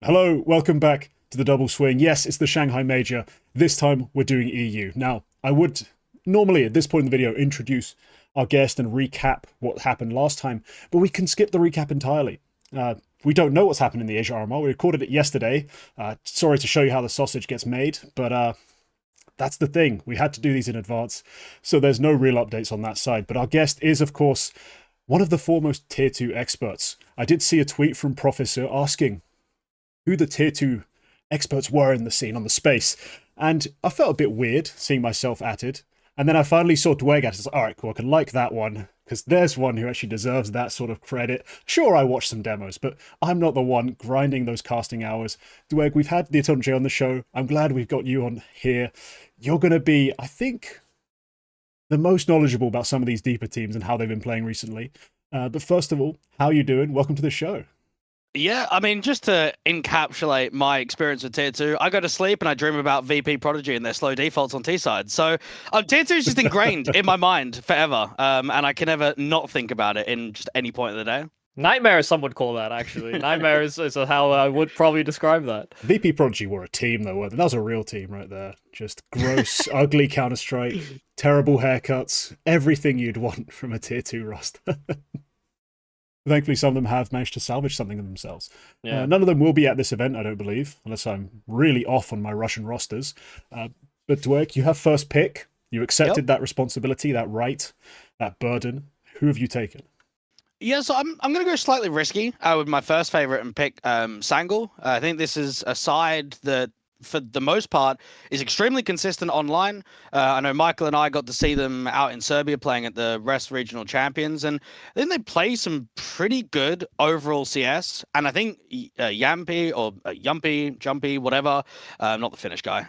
Hello, welcome back to the Double Swing. Yes, it's the Shanghai Major. This time we're doing EU. Now, I would normally at this point in the video introduce our guest and recap what happened last time, but we can skip the recap entirely. We don't know what's happened in the Asia RMR. We recorded it yesterday. Sorry to show you how the sausage gets made, but that's the thing. We had to do these in advance, so there's no real updates on that side. But our guest is, of course, one of the foremost Tier 2 experts. I did see a tweet from Professor asking who the Tier 2 experts were in the scene on the space, and I felt a bit weird seeing myself at it. And then I finally saw Dweg at it. I was like, all right, cool, I can like that one, because there's one who actually deserves that sort of credit. Sure, I watched some demos, but I'm not the one grinding those casting hours. Dweg, we've had the Eternal J on the show. I'm glad we've got you on here. You're going to be, I think, the most knowledgeable about some of these deeper teams and how they've been playing recently. But first of all, how are you doing? Welcome to the show. Yeah, I mean, just to encapsulate my experience with Tier 2, I go to sleep and I dream about VP Prodigy and their slow defaults on T-side. So Tier 2 is just ingrained in my mind forever, and I can never not think about it in just any point of the day. Nightmare, some would call that, actually. Nightmare is how I would probably describe that. VP Prodigy were a team, though, weren't they? That was a real team right there. Just gross, ugly Counter-Strike, terrible haircuts, everything you'd want from a Tier 2 roster. Thankfully, some of them have managed to salvage something of themselves. Yeah. None of them will be at this event, I don't believe, unless I'm really off on my Russian rosters. But Dweg, you have first pick. You accepted that responsibility, that right, that burden. Who have you taken? Yeah, so I'm going to go slightly risky with my first favorite and pick Sangal. I think this is a side that, for the most part, is extremely consistent online. I know Michael and I got to see them out in Serbia playing at the Rest Regional Champions, and I think they play some pretty good overall CS. And I think Yampy or Jumpy, whatever, not the Finnish guy,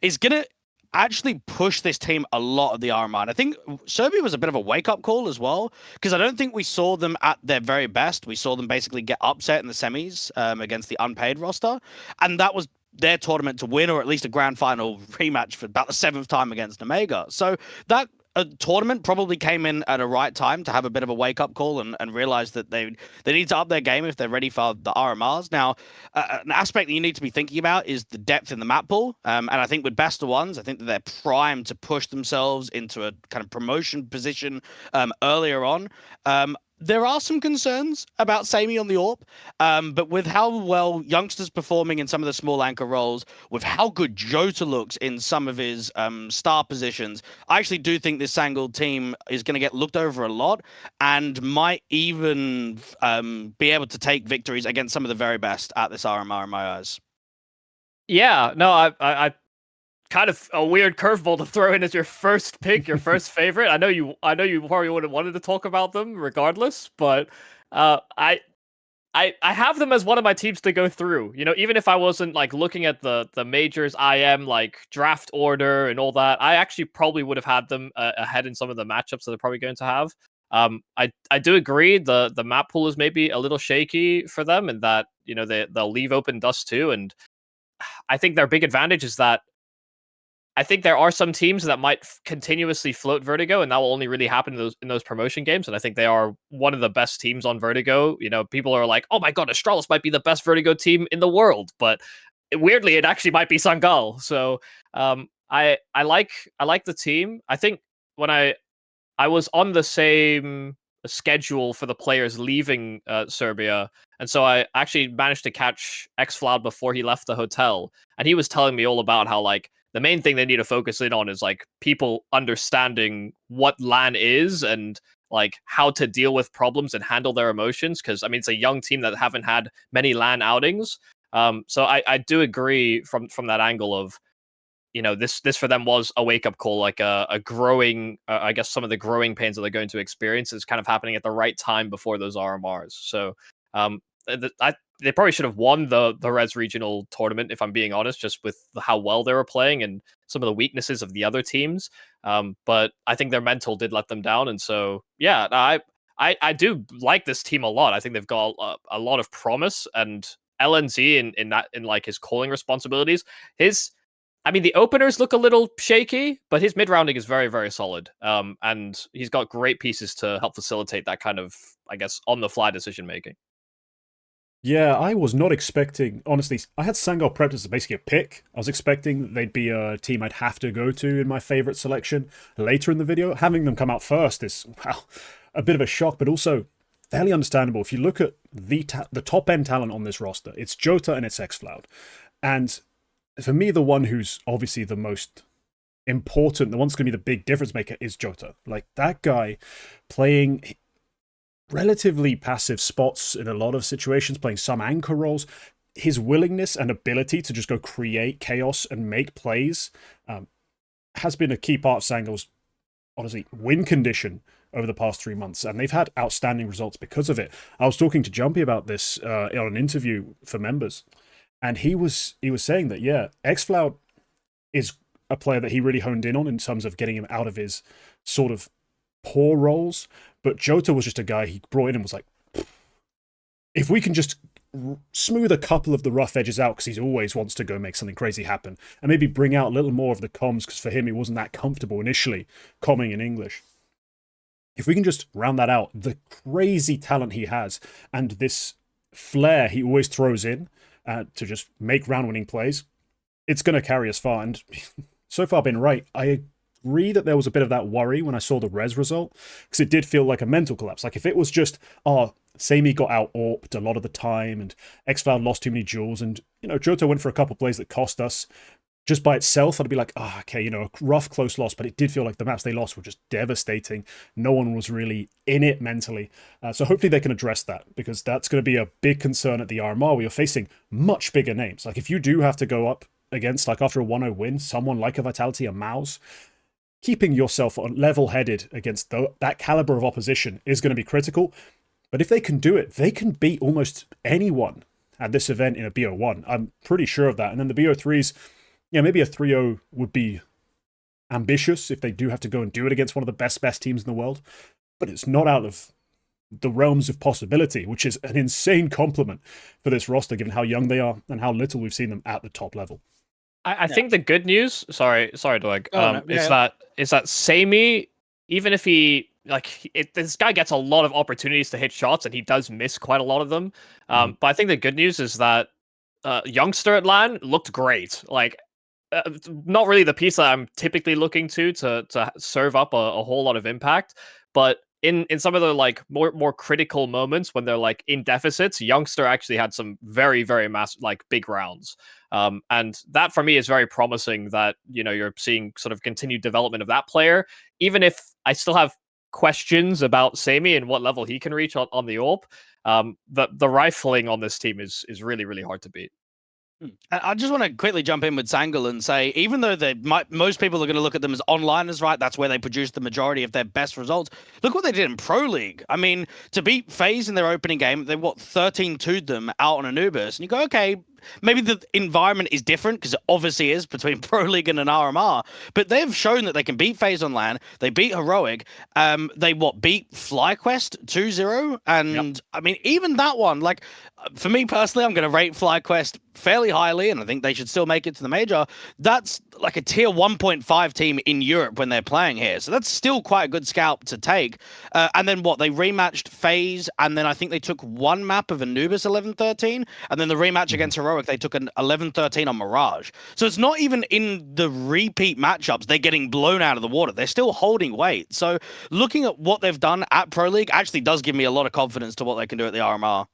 is going to actually push this team a lot of the RMR. And I think Serbia was a bit of a wake-up call as well, because I don't think we saw them at their very best. We saw them basically get upset in the semis against the unpaid roster, and that was their tournament to win, or at least a grand final rematch for about the 7th time against Nemiga. So that tournament probably came in at a right time to have a bit of a wake-up call and realize that they need to up their game if they're ready for the RMRs. Now, an aspect that you need to be thinking about is the depth in the map pool. And I think with best of ones, I think that they're primed to push themselves into a kind of promotion position earlier on. There are some concerns about SAWta on the AWP, but with how well youngsters performing in some of the small anchor roles, with how good JOTA looks in some of his star positions, I actually do think this Sangal team is going to get looked over a lot and might even be able to take victories against some of the very best at this RMR in my eyes. Yeah, no, I kind of a weird curveball to throw in as your first pick, your first favorite. I know you probably would have wanted to talk about them regardless, but I have them as one of my teams to go through. You know, even if I wasn't like looking at the majors, I am like draft order and all that. I actually probably would have had them ahead in some of the matchups that they're probably going to have. I do agree the map pool is maybe a little shaky for them, and that they'll leave open dust too. And I think their big advantage is that I think there are some teams that might continuously float Vertigo, and that will only really happen in those promotion games. And I think they are one of the best teams on Vertigo. You know, people are like, "Oh my god, Astralis might be the best Vertigo team in the world," but weirdly, it actually might be Sangal. So I like the team. I think when I was on the same schedule for the players leaving Serbia, and so I actually managed to catch xFloud before he left the hotel, and he was telling me all about how like the main thing they need to focus in on is like people understanding what LAN is and like how to deal with problems and handle their emotions. Because I mean, it's a young team that haven't had many LAN outings. So I do agree from that angle of, this for them was a wake up call, like a growing, I guess some of the growing pains that they're going to experience is kind of happening at the right time before those RMRs. So they probably should have won the Res Regional tournament, if I'm being honest, just with how well they were playing and some of the weaknesses of the other teams. But I think their mental did let them down. And so, yeah, I do like this team a lot. I think they've got a lot of promise, and LNZ in like his calling responsibilities. The openers look a little shaky, but his mid-rounding is very, very solid. And he's got great pieces to help facilitate that kind of, I guess, on-the-fly decision-making. Yeah, I was not expecting, honestly, I had Sangal prepped as basically a pick. I was expecting they'd be a team I'd have to go to in my favorite selection later in the video. Having them come out first is, wow, a bit of a shock, but also fairly understandable. If you look at the top-end talent on this roster, it's GamerLegion and it's xFloud. And for me, the one who's obviously the most important, the one that's going to be the big difference maker is GamerLegion. Like, that guy playing relatively passive spots in a lot of situations, playing some anchor roles. His willingness and ability to just go create chaos and make plays has been a key part of Sangal's, honestly, win condition over the past 3 months, and they've had outstanding results because of it. I was talking to Jumpy about this on an interview for members, and he was saying that, yeah, xFloud is a player that he really honed in on in terms of getting him out of his sort of poor roles. But GamerLegion was just a guy he brought in and was like, if we can just smooth a couple of the rough edges out, because he always wants to go make something crazy happen, and maybe bring out a little more of the comms, because for him, he wasn't that comfortable initially comming in English. If we can just round that out, the crazy talent he has, and this flair he always throws in to just make round-winning plays, it's going to carry us far. And so far, been right. I agree that there was a bit of that worry when I saw the res result, because it did feel like a mental collapse. Like, if it was just, SAWta got out-AWP'd a lot of the time, and xFloud lost too many duels, and, GamerLegion went for a couple plays that cost us, just by itself, I'd be like, okay, a rough, close loss, but it did feel like the maps they lost were just devastating. No one was really in it mentally. So hopefully they can address that, because that's going to be a big concern at the RMR, where you're facing much bigger names. Like, if you do have to go up against, like, after a 1-0 win, someone like a Vitality, a MOUZ, keeping yourself level-headed against that caliber of opposition is going to be critical. But if they can do it, they can beat almost anyone at this event in a BO1. I'm pretty sure of that. And then the BO3s, yeah, maybe a 3-0 would be ambitious if they do have to go and do it against one of the best teams in the world. But it's not out of the realms of possibility, which is an insane compliment for this roster, given how young they are and how little we've seen them at the top level. I think the good news, sorry, Dweg, is that SAWta, even if he, this guy gets a lot of opportunities to hit shots, and he does miss quite a lot of them. But I think the good news is that Youngster at LAN looked great. Not really the piece that I'm typically looking to serve up a whole lot of impact, but in some of the more critical moments when they're in deficits, Youngster actually had some very big rounds. And that for me is very promising, that you're seeing sort of continued development of that player, even if I still have questions about SAWta and what level he can reach on the AWP. The rifling on this team is really hard to beat. I just want to quickly jump in with Sangal and say, even though most people are going to look at them as onliners, right? That's where they produce the majority of their best results. Look what they did in Pro League. I mean, to beat FaZe in their opening game, they 13-2'd them out on Anubis. And you go, okay, maybe the environment is different, because it obviously is between Pro League and an RMR, but they've shown that they can beat FaZe on LAN. They beat Heroic. They beat FlyQuest 2-0. And I mean, even that one, for me personally, I'm going to rate FlyQuest fairly highly, and I think they should still make it to the major. That's like a tier 1.5 team in Europe when they're playing here. So that's still quite a good scalp to take. And then they rematched FaZe, and then I think they took one map of Anubis 11-13, and then the rematch against Heroic, they took an 11-13 on Mirage. So it's not even in the repeat matchups they're getting blown out of the water. They're still holding weight. So looking at what they've done at Pro League actually does give me a lot of confidence to what they can do at the RMR.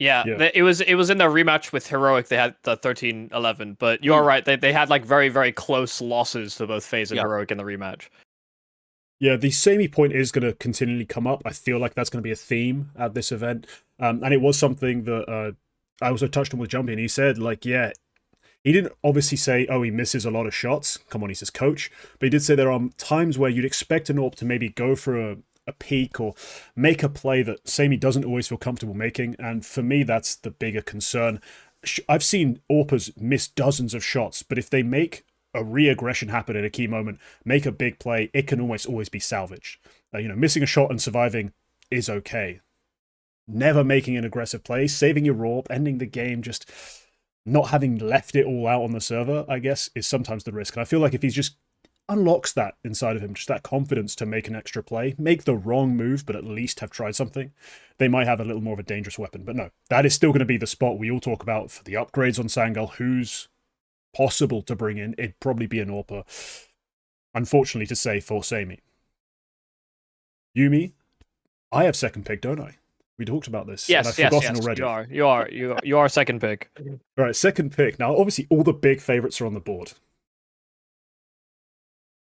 Yeah. It was in their rematch with Heroic. They had the 13-11, but you are right. They had very close losses to both FaZe and Heroic in the rematch. Yeah, the SAWta point is going to continually come up. I feel like that's going to be a theme at this event. And it was something that I also touched on with Jumpy, and he said, he didn't obviously say, he misses a lot of shots. Come on, he's his coach. But he did say there are times where you'd expect an AWP to maybe go for a peak or make a play that SAWta doesn't always feel comfortable making. And for me, that's the bigger concern. I've seen AWPers miss dozens of shots, but if they make a re-aggression happen in a key moment, make a big play, it can almost always be salvaged. Missing a shot and surviving is okay. Never making an aggressive play, saving your AWP, ending the game, just not having left it all out on the server, I guess, is sometimes the risk. And I feel like if he's just unlocks that inside of him, just that confidence to make an extra play, make the wrong move, but at least have tried something, they might have a little more of a dangerous weapon. But no, that is still going to be the spot we all talk about for the upgrades on Sangal. Who's possible to bring in? It'd probably be an AWPA, unfortunately to say, for Sammy. Yuumi, I have second pick, don't I? We talked about this. Yes, and I've yes, forgotten yes. already. You are second pick. All right, second pick. Now, obviously, all the big favorites are on the board.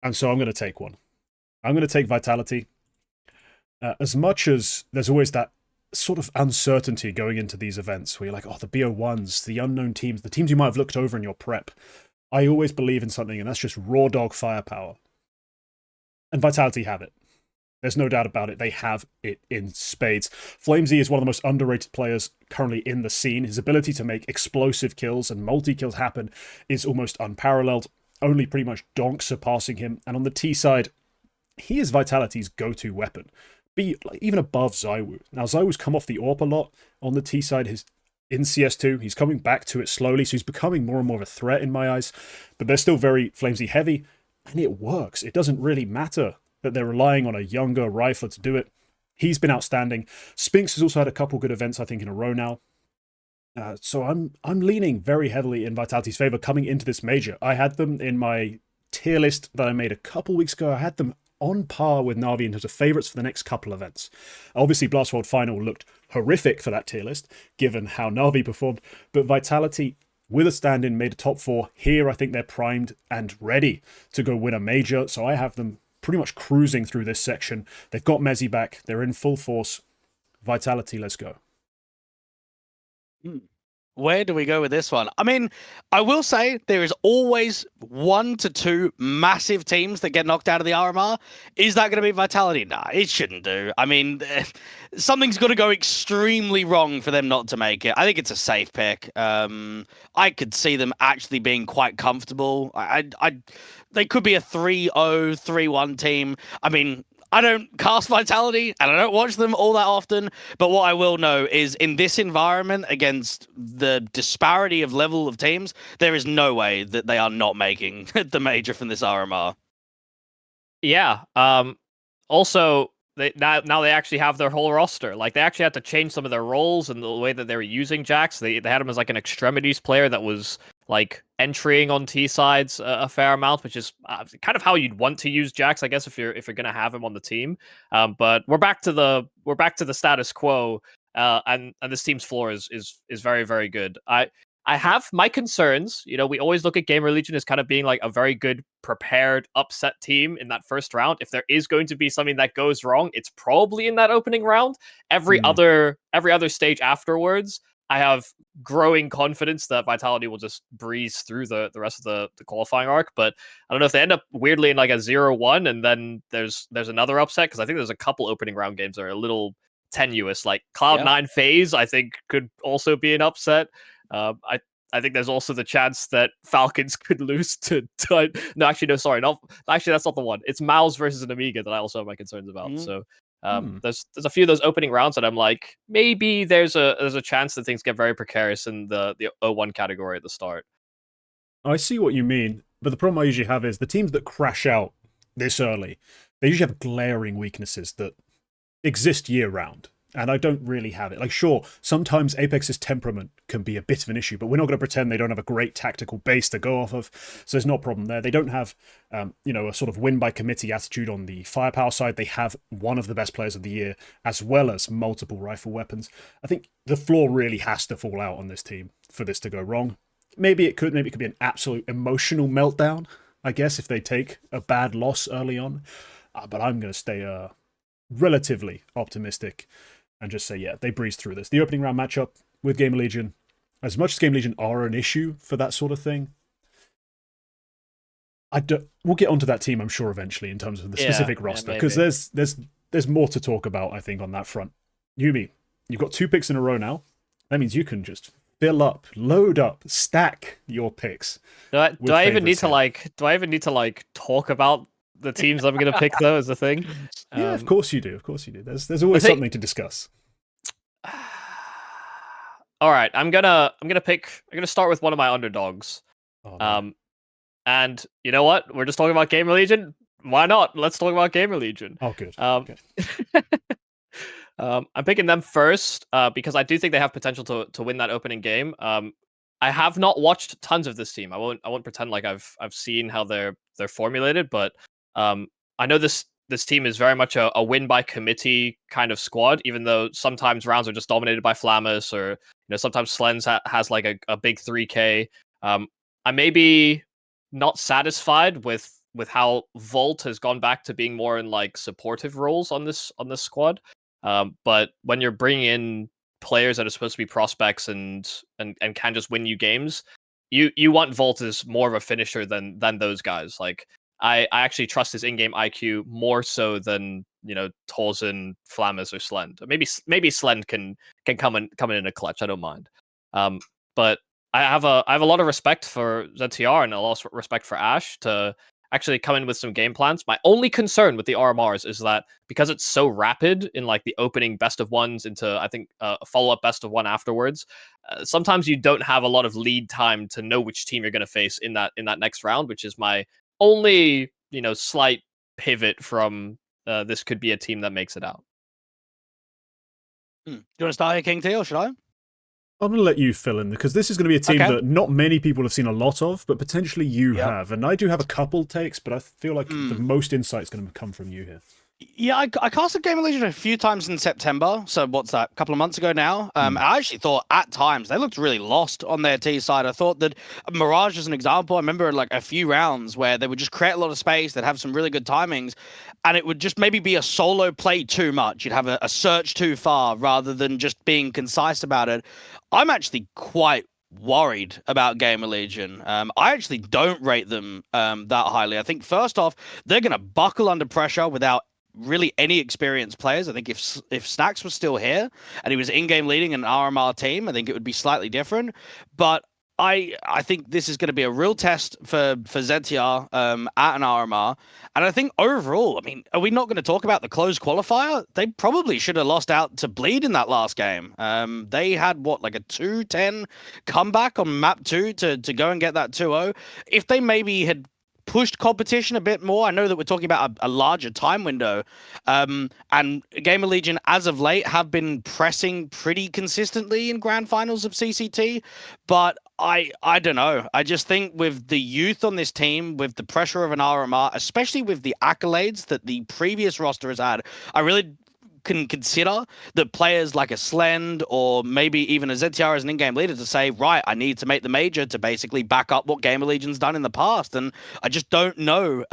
And so I'm going to take one. I'm going to take Vitality. As much as there's always that sort of uncertainty going into these events where you're like, oh, the BO1s, the unknown teams, the teams you might have looked over in your prep. I always believe in something, and that's just raw dog firepower. And Vitality have it. There's no doubt about it. They have it in spades. flamez is one of the most underrated players currently in the scene. His ability to make explosive kills and multi-kills happen is almost unparalleled. Only pretty much Donk surpassing him. And on the T side, he is Vitality's go-to weapon. Be like, even above ZywOo. Now, ZywOo's come off the AWP a lot on the T side. In CS2, he's coming back to it slowly, so he's becoming more and more of a threat in my eyes. But they're still very flamez heavy, and it works. It doesn't really matter that they're relying on a younger rifler to do it. He's been outstanding. Spinks has also had a couple good events, I think, in a row now. So I'm leaning very heavily in Vitality's favor coming into this major. I had them in my tier list that I made a couple weeks ago. I had them on par with Navi in terms of favorites for the next couple events. Obviously, Blast World Final looked horrific for that tier list, given how Navi performed. But Vitality, with a stand-in, made a top 4. Here, I think they're primed and ready to go win a major. So I have them pretty much cruising through this section. They've got Mezzy back. They're in full force. Vitality, let's go. Where do we go with this one? I mean, I will say there is always 1 to 2 massive teams that get knocked out of the RMR. Is that going to be Vitality? Nah, it shouldn't do. I mean, something's got to go extremely wrong for them not to make it. I think it's a safe pick. I could see them actually being quite comfortable. They could be a 3-0, 3-1 team. I mean, I don't cast Vitality and I don't watch them all that often, but what I will know is in this environment against the disparity of level of teams, there is no way that they are not making the major from this RMR. Yeah. Also, now they actually have their whole roster. Like, they actually had to change some of their roles and the way that they were using Jax. They had him as like an extremities player that was like entering on T sides a fair amount, which is kind of how you'd want to use Jax, I guess, if you're gonna have him on the team. But we're back to the status quo, and this team's floor is very, very good. I have my concerns. You know, we always look at GamerLegion as kind of being like a very good prepared upset team in that first round. If there is going to be something that goes wrong, it's probably in that opening round. Every other stage afterwards, I have growing confidence that Vitality will just breeze through the rest of the qualifying arc. But I don't know if they end up weirdly in like a 0-1 and then there's another upset, because I think there's a couple opening round games that are a little tenuous. Like Cloud9 FaZe, I think, could also be an upset. I think there's also the chance that Falcons could lose to no, actually, no, sorry, actually, that's not the one. It's MOUZ versus Nemiga that I also have my concerns about. So there's a few of those opening rounds that I'm like, maybe there's a chance that things get very precarious in the 0-1 category at the start. I see what you mean, but the problem I usually have is the teams that crash out this early, they usually have glaring weaknesses that exist year round. And I don't really have it. Like, sure, sometimes Apex's temperament can be a bit of an issue, but we're not going to pretend they don't have a great tactical base to go off of. So there's no problem there. They don't have, a sort of win by committee attitude on the firepower side. They have one of the best players of the year, as well as multiple rifle weapons. I think the floor really has to fall out on this team for this to go wrong. Maybe it could be an absolute emotional meltdown, I guess, if they take a bad loss early on. But I'm going to stay relatively optimistic and just say, yeah, they breeze through this. The opening round matchup with GamerLegion, as much as GamerLegion are an issue for that sort of thing, we'll get onto that team, I'm sure, eventually in terms of the specific roster, because there's more to talk about, I think, on that front. Yuumi, you've got 2 picks in a row now. That means you can just fill up, load up, stack your picks. Do I even need to talk about the teams I'm going to pick, though, as a thing? Yeah, of course you do. Of course you do. There's always something to discuss. All right, I'm gonna start with one of my underdogs. Oh, no. And you know what? We're just talking about GamerLegion. Why not? Let's talk about GamerLegion. Oh, good. Okay. I'm picking them first because I do think they have potential to win that opening game. I have not watched tons of this team. I won't pretend like I've seen how they're formulated, but I know this team is very much a win by committee kind of squad. Even though sometimes rounds are just dominated by Flamus, or sometimes Slens has like a big 3K. I may be not satisfied with how Volt has gone back to being more in like supportive roles on this squad. But when you're bringing in players that are supposed to be prospects and can just win you games, you want Volt as more of a finisher than those guys. Like I actually trust his in-game IQ more so than Torzen, Flamus, or Slend. Maybe Slend can come in a clutch. I don't mind. But I have a lot of respect for ZTR and a lot of respect for Ash to actually come in with some game plans. My only concern with the RMRs is that because it's so rapid in like the opening best of ones into I think a follow-up best of one afterwards, sometimes you don't have a lot of lead time to know which team you're going to face in that next round, which is my only slight pivot from this could be a team that makes it out. Do you want to start here, KingT, or should I? I'm going to let you fill in, because this is going to be a team that not many people have seen a lot of, but potentially you have. And I do have a couple takes, but I feel like the most insight is going to come from you here. Yeah, I casted GamerLegion a few times in September, so what's that, a couple of months ago now. I actually thought at times they looked really lost on their T side. I thought that Mirage as an example, I remember like a few rounds where they would just create a lot of space, they'd have some really good timings, and it would just maybe be a solo play too much. You'd have a search too far rather than just being concise about it. I'm actually quite worried about GamerLegion. I actually don't rate them that highly. I think first off, they're going to buckle under pressure without really any experienced players. I think if Snax was still here and he was in-game leading an RMR team, I think it would be slightly different. But I think this is going to be a real test for ZTR at an RMR. And I think overall, I mean, are we not going to talk about the closed qualifier? They probably should have lost out to Bleed in that last game. They had, like a 2-10 comeback on map 2 to go and get that 2-0. If they maybe had pushed competition a bit more. I know that we're talking about a larger time window, and GamerLegion as of late have been pressing pretty consistently in grand finals of CCT, but I don't know. I just think with the youth on this team, with the pressure of an RMR, especially with the accolades that the previous roster has had, I really can consider that players like a Slend or maybe even a ZTR as an in-game leader to say, right, I need to make the major to basically back up what GamerLegion's done in the past. And I just don't know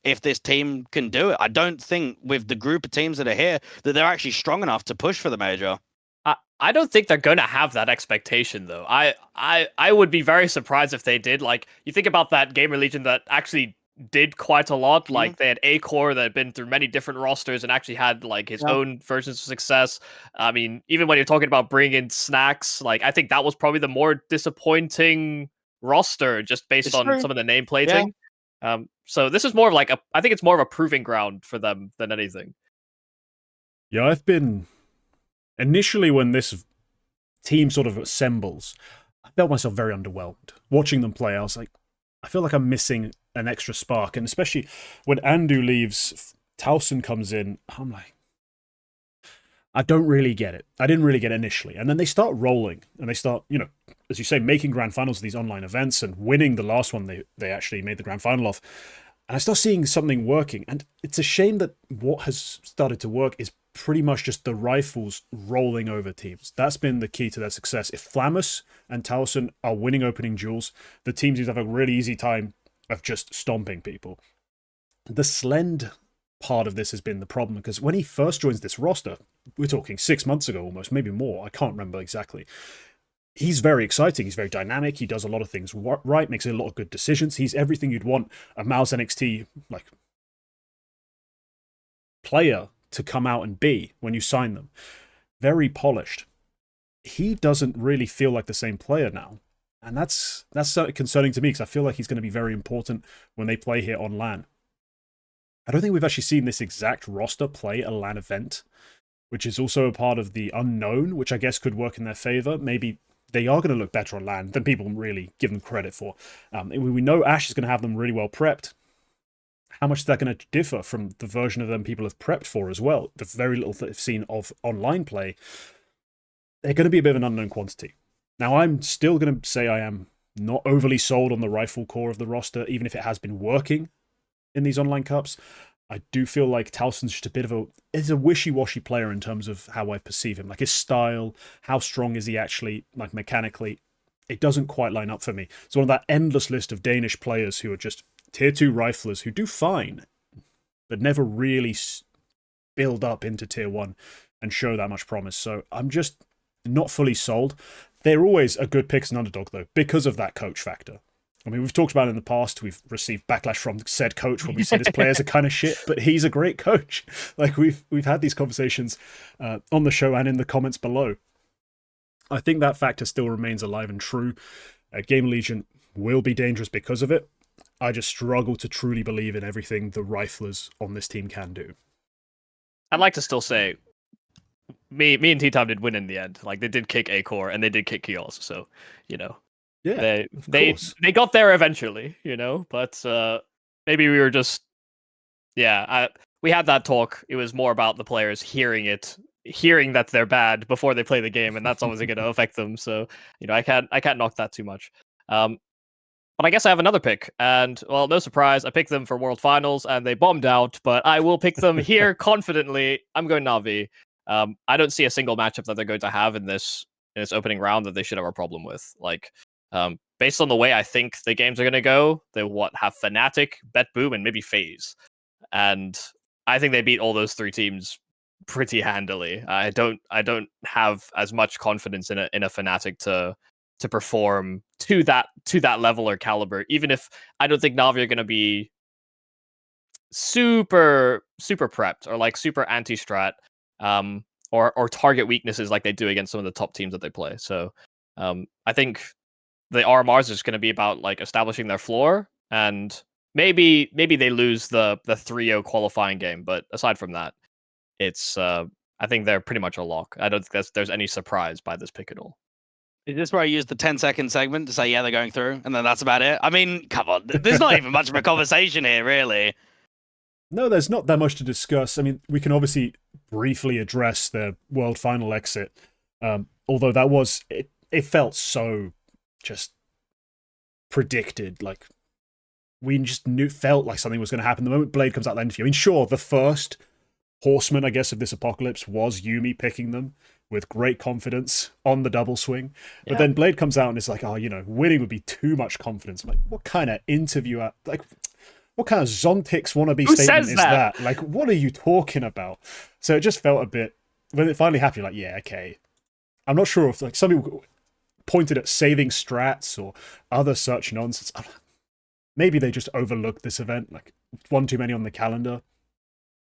if this team can do it. I don't think with the group of teams that are here that they're actually strong enough to push for the major. I don't think they're going to have that expectation, though. I would be very surprised if they did. Like, you think about that GamerLegion that actually did quite a lot. Like they had A-Core that had been through many different rosters and actually had like his own versions of success. I mean, even when you're talking about bringing in Snax, like I think that was probably the more disappointing roster just based on some of the nameplating. So this is more of like I think it's more of a proving ground for them than anything. Yeah, I've been initially when this team sort of assembles, I felt myself very underwhelmed watching them play. I was like, I feel like I'm missing an extra spark, and especially when Andu leaves, Towson comes in, I'm like, I don't really get it. I didn't really get it initially. And then they start rolling, and they start, as you say, making grand finals of these online events and winning the last one they actually made the grand final of. And I start seeing something working, and it's a shame that what has started to work is pretty much just the rifles rolling over teams. That's been the key to their success. If Flamus and Towson are winning opening duels, the teams have a really easy time of just stomping people. The Slend part of this has been the problem, because when he first joins this roster, we're talking 6 months ago almost, maybe more, I can't remember exactly. He's very exciting, he's very dynamic, he does a lot of things right, makes a lot of good decisions. He's everything you'd want a MOUZ NXT like player to come out and be when you sign them. Very polished. He doesn't really feel like the same player now. And that's concerning to me, because I feel like he's going to be very important when they play here on LAN. I don't think we've actually seen this exact roster play a LAN event, which is also a part of the unknown, which I guess could work in their favor. Maybe they are going to look better on LAN than people really give them credit for. We know Ashe is going to have them really well prepped. How much is that going to differ from the version of them people have prepped for as well? The very little that they've seen of online play, they're going to be a bit of an unknown quantity. Now, I'm still going to say I am not overly sold on the rifle core of the roster, even if it has been working in these online cups. I do feel like Towson's just a bit of a wishy-washy player in terms of how I perceive him. Like his style, how strong is he actually, like mechanically, it doesn't quite line up for me. It's one of that endless list of Danish players who are just tier 2 riflers who do fine, but never really build up into tier 1 and show that much promise. So I'm just not fully sold. They're always a good pick as an underdog, though, because of that coach factor. I mean, we've talked about it in the past. We've received backlash from said coach when we said his players are kind of shit, but he's a great coach. Like, we've had these conversations on the show and in the comments below. I think that factor still remains alive and true. GamerLegion will be dangerous because of it. I just struggle to truly believe in everything the riflers on this team can do. I'd like to still say, me and T-Time did win in the end. Like, they did kick A-Core and they did kick Kios, so, you know. Yeah, they got there eventually, you know, but maybe we were just, we had that talk. It was more about the players hearing that they're bad before they play the game, and that's obviously going to affect them. So, you know, I can't knock that too much. But I guess I have another pick, and well, no surprise, I picked them for World Finals, and they bombed out. But I will pick them here confidently. I'm going Navi. I don't see a single matchup that they're going to have in this opening round that they should have a problem with. Like, based on the way I think the games are going to go, they have Fnatic, BetBoom, and maybe FaZe. And I think they beat all those three teams pretty handily. I don't have as much confidence in a Fnatic to perform to that level or caliber, even if I don't think Navi are going to be super prepped or like super anti-strat, or target weaknesses like they do against some of the top teams that they play. So I think the RMRs is just going to be about like establishing their floor, and maybe they lose the 3-0 qualifying game, but aside from that, it's I think they're pretty much a lock. I don't think there's any surprise by this pick at all. Is this where I use the 10-second segment to say, yeah, they're going through, and then that's about it? I mean, come on, there's not even much of a conversation here, really. No, there's not that much to discuss. I mean, we can obviously briefly address their World Final exit, although that was, it felt so just predicted. Like, we just felt like something was going to happen the moment Blade comes out the interview. I mean, sure, the first horseman, I guess, of this apocalypse was Yuumi picking them with great confidence on the double swing. But then Blade comes out and it's like, oh, you know, winning would be too much confidence. I'm like, what kind of interview? Like, what kind of Zontix wannabe statement is that? Like, what are you talking about? So it just felt a bit, when it finally happened, you're like, yeah, okay. I'm not sure if, like, some people pointed at saving strats or other such nonsense. Maybe they just overlooked this event, like one too many on the calendar.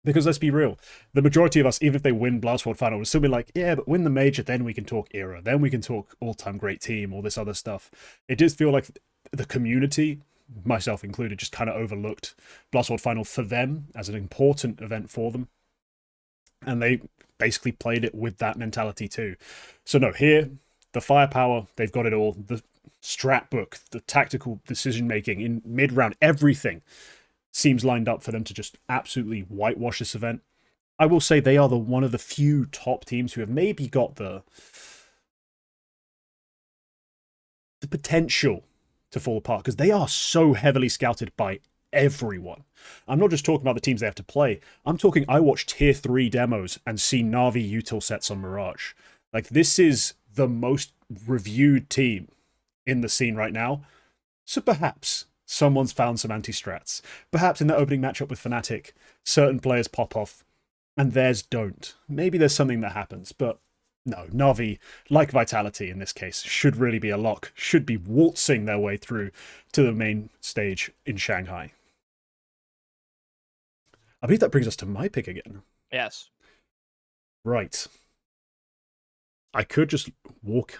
Because let's be real, the majority of us, even if they win Blast World Final, would still be like, yeah, but win the major, then we can talk era, then we can talk all-time great team, all this other stuff. It does feel like the community, myself included, just kind of overlooked Blast World Final for them as an important event for them. And they basically played it with that mentality too. So no, here, the firepower, they've got it all. The strat book, the tactical decision-making in mid-round, everything seems lined up for them to just absolutely whitewash this event. I will say they are one of the few top teams who have maybe got the potential to fall apart, because they are so heavily scouted by everyone. I'm not just talking about the teams they have to play. I'm talking, I watch tier 3 demos and see Navi util sets on Mirage. Like, this is the most reviewed team in the scene right now. So perhaps someone's found some anti-strats. Perhaps in the opening matchup with Fnatic, certain players pop off and theirs don't. Maybe there's something that happens, but no, Navi, like Vitality in this case, should really be a lock, should be waltzing their way through to the main stage in Shanghai. I believe that brings us to my pick again. Yes. Right. I could just walk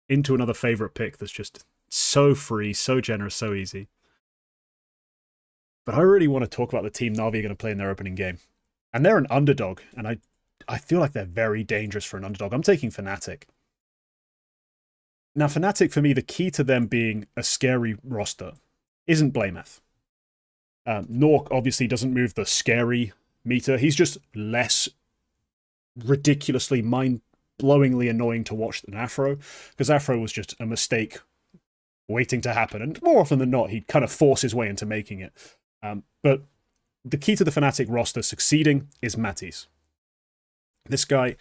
into another favorite pick that's just so free, so generous, so easy. But I really want to talk about the team Navi are going to play in their opening game. And they're an underdog, and I feel like they're very dangerous for an underdog. I'm taking Fnatic. Now, Fnatic, for me, the key to them being a scary roster isn't Blameth. Nork obviously doesn't move the scary meter. He's just less ridiculously mind-blowingly annoying to watch than Afro, because Afro was just a mistake waiting to happen, and more often than not, he'd kind of force his way into making it. But the key to the Fnatic roster succeeding is Matisse. This guy,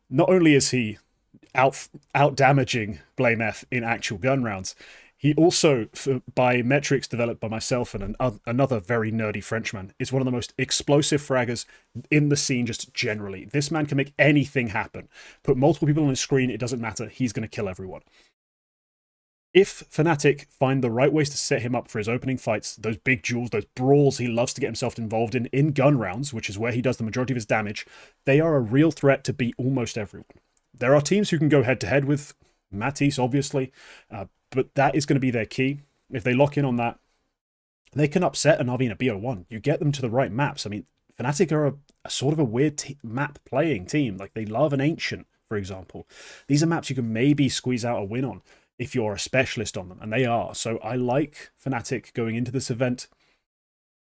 not only is he out-damaging Blameth in actual gun rounds, he also, by metrics developed by myself and another very nerdy Frenchman, is one of the most explosive fraggers in the scene just generally. This man can make anything happen. Put multiple people on his screen, it doesn't matter, he's going to kill everyone. If Fnatic find the right ways to set him up for his opening fights, those big duels, those brawls he loves to get himself involved in gun rounds, which is where he does the majority of his damage, they are a real threat to beat almost everyone. There are teams who can go head-to-head with Matisse, obviously, but that is going to be their key. If they lock in on that, they can upset a NAVI and a BO1. You get them to the right maps. I mean, Fnatic are a sort of a weird map-playing team. Like, they love an Ancient, for example. These are maps you can maybe squeeze out a win on if you're a specialist on them, and they are. So I like Fnatic going into this event.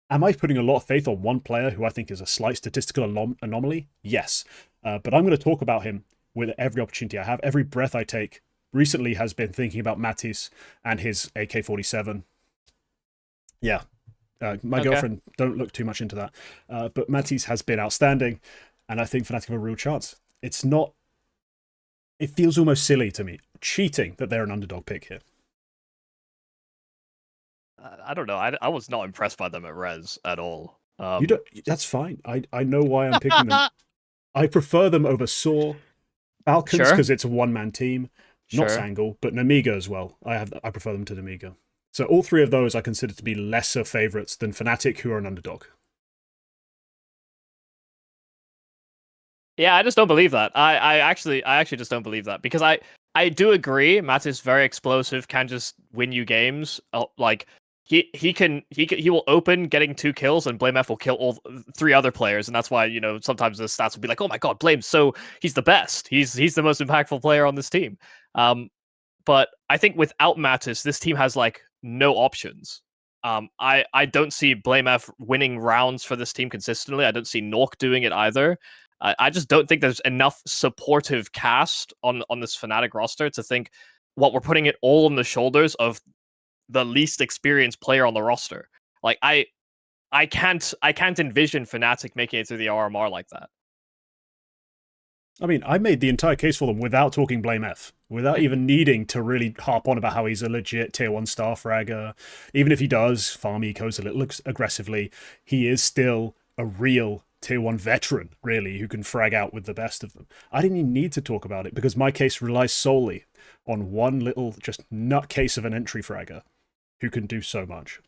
Am I putting a lot of faith on one player who I think is a slight statistical anomaly? Yes. But I'm going to talk about him with every opportunity I have. Every breath I take recently has been thinking about Matisse and his AK-47. Yeah. My girlfriend, don't look too much into that. But Matisse has been outstanding, and I think Fnatic have a real chance. It's not... It feels almost silly to me, cheating, that they're an underdog pick here. I don't know. I was not impressed by them at Res at all. You don't. That's fine. I know why I'm picking them. I prefer them over SAW, Falcons, because it's a one-man team. Not Sangal, but Nemiga as well. I prefer them to Nemiga. So all three of those I consider to be lesser favourites than Fnatic, who are an underdog. Yeah, I just don't believe that. I actually just don't believe that, because I do agree Matt is very explosive, can just win you games. Like he will open getting 2 kills and Blame F will kill all 3 other players, and that's why, you know, sometimes the stats will be like, oh my god, Blame, so he's the best. He's the most impactful player on this team. But I think without Mattis, this team has like no options. I don't see Blame F winning rounds for this team consistently. I don't see Nork doing it either. I just don't think there's enough supportive cast on this Fnatic roster to think, what, we're putting it all on the shoulders of the least experienced player on the roster. Like I can't envision Fnatic making it through the RMR like that. I mean, I made the entire case for them without talking Blame F, without even needing to really harp on about how he's a legit tier 1 star fragger. Even if he does farm ecos a little aggressively, he is still a real tier 1 veteran, really, who can frag out with the best of them. I didn't even need to talk about it, because my case relies solely on one little just nutcase of an entry fragger who can do so much.